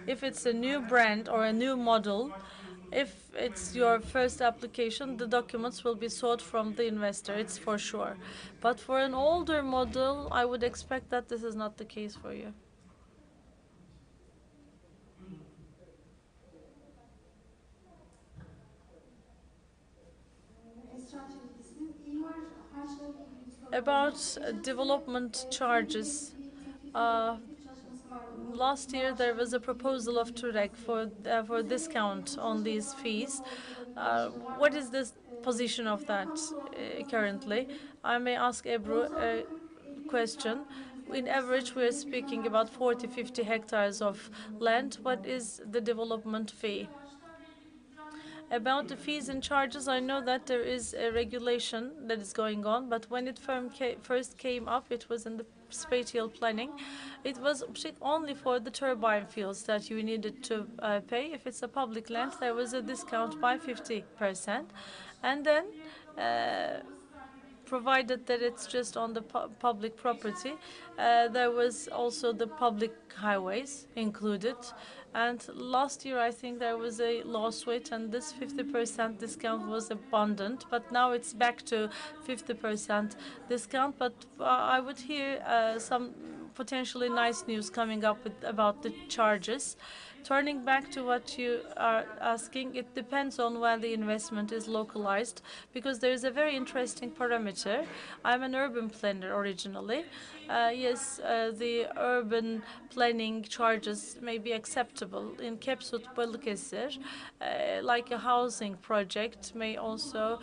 if it's a new brand or a new model, if it's your first application, the documents will be sought from the investor, it's for sure. But for an older model, I would expect that this is not the case for you. About development charges, last year there was a proposal of TWEC for discount on these fees. What is the position of that currently? I may ask Ebru a question. In average, we are speaking about 40-50 hectares of land. What is the development fee? About the fees and charges, I know that there is a regulation that is going on, but when it first came up, it was in the spatial planning. It was only for the turbine fields that you needed to pay. If it's a public land, there was a discount by 50%. And then, provided that it's just on the public property, there was also the public highways included. And last year, I think there was a lawsuit, and this 50% discount was abundant. But now it's back to 50% discount. But I would hear some potentially nice news coming up about the charges. Turning back to what you are asking, it depends on where the investment is localized, because there is a very interesting parameter. I'm an urban planner originally. Yes, the urban planning charges may be acceptable. In Kepsut, Balıkesir, like a housing project may also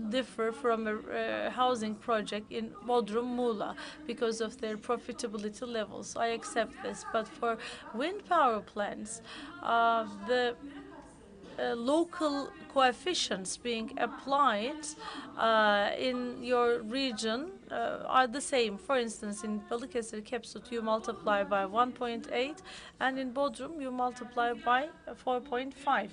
differ from a housing project in Bodrum, Muğla, because of their profitability levels. I accept this. But for wind power plants, the local coefficients being applied in your region are the same. For instance, in Balıkesir, Kepsut, you multiply by 1.8, and in Bodrum, you multiply by 4.5.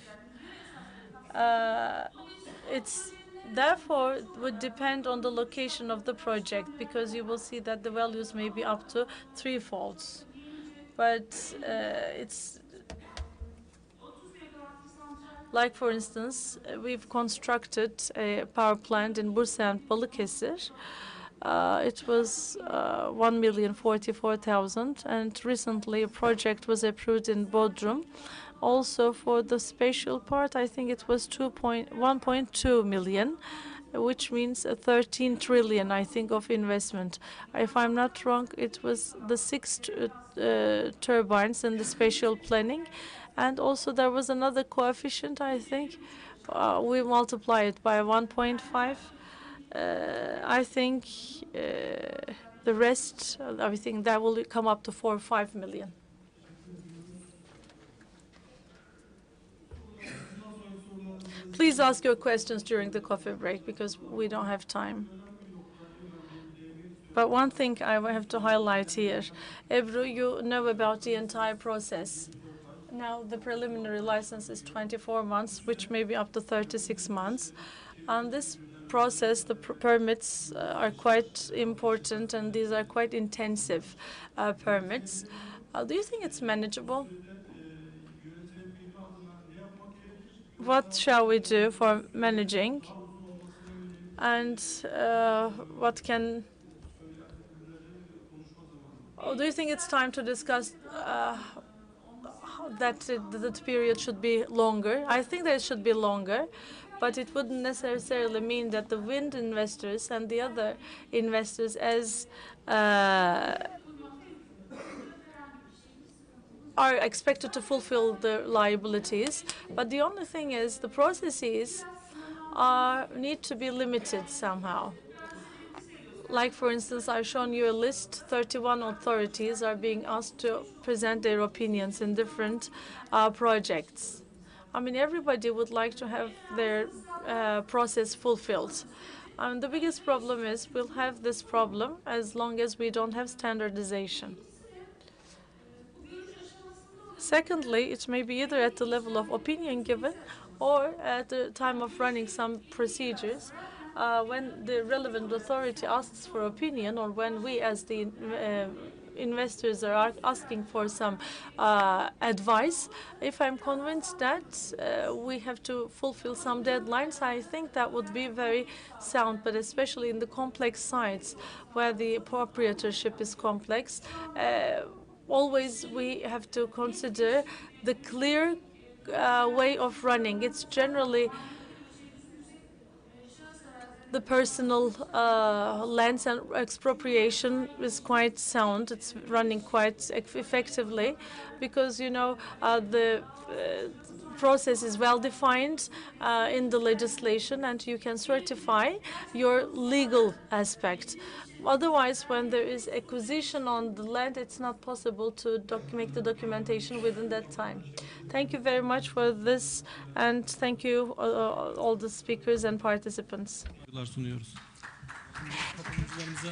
It's therefore would depend on the location of the project, because you will see that the values may be up to threefolds. But it's like, for instance, we've constructed a power plant in Bursa and Balıkesir. It was 1,044,000, and recently a project was approved in Bodrum. Also, for the spatial part, I think it was 1.2 million, which means 13 trillion, I think, of investment. If I'm not wrong, it was the 6 turbines in the spatial planning. And also there was another coefficient, I think. We multiply it by 1.5. I think the rest, everything, that will come up to 4 or 5 million. Please ask your questions during the coffee break, because we don't have time. But one thing I have to highlight here, Ebru, you know about the entire process. Now, the preliminary license is 24 months, which may be up to 36 months. And this process, the permits are quite important, and these are quite intensive permits. Do you think it's manageable? What shall we do for managing? And what can... do you think it's time to discuss that the period should be longer? I think that it should be longer, but it wouldn't necessarily mean that the wind investors and the other investors are expected to fulfill their liabilities. But the only thing is the processes need to be limited somehow. Like, for instance, I've shown you a list. 31 authorities are being asked to present their opinions in different projects. I mean, everybody would like to have their process fulfilled. The biggest problem is we'll have this problem as long as we don't have standardization. Secondly, it may be either at the level of opinion given or at the time of running some procedures. When the relevant authority asks for opinion, or when we as the investors are asking for some advice, if I'm convinced that we have to fulfill some deadlines, I think that would be very sound. But especially in the complex sites where the proprietorship is complex, always we have to consider the clear way of running. It's generally the personal lands and expropriation is quite sound. It's running quite effectively because, you know, the process is well defined in the legislation, and you can certify your legal aspect. Otherwise, when there is acquisition on the land, it's not possible to make the documentation within that time. Thank you very much for this, and thank you all the speakers and participants. Sunuyoruz. Katılımcılarımıza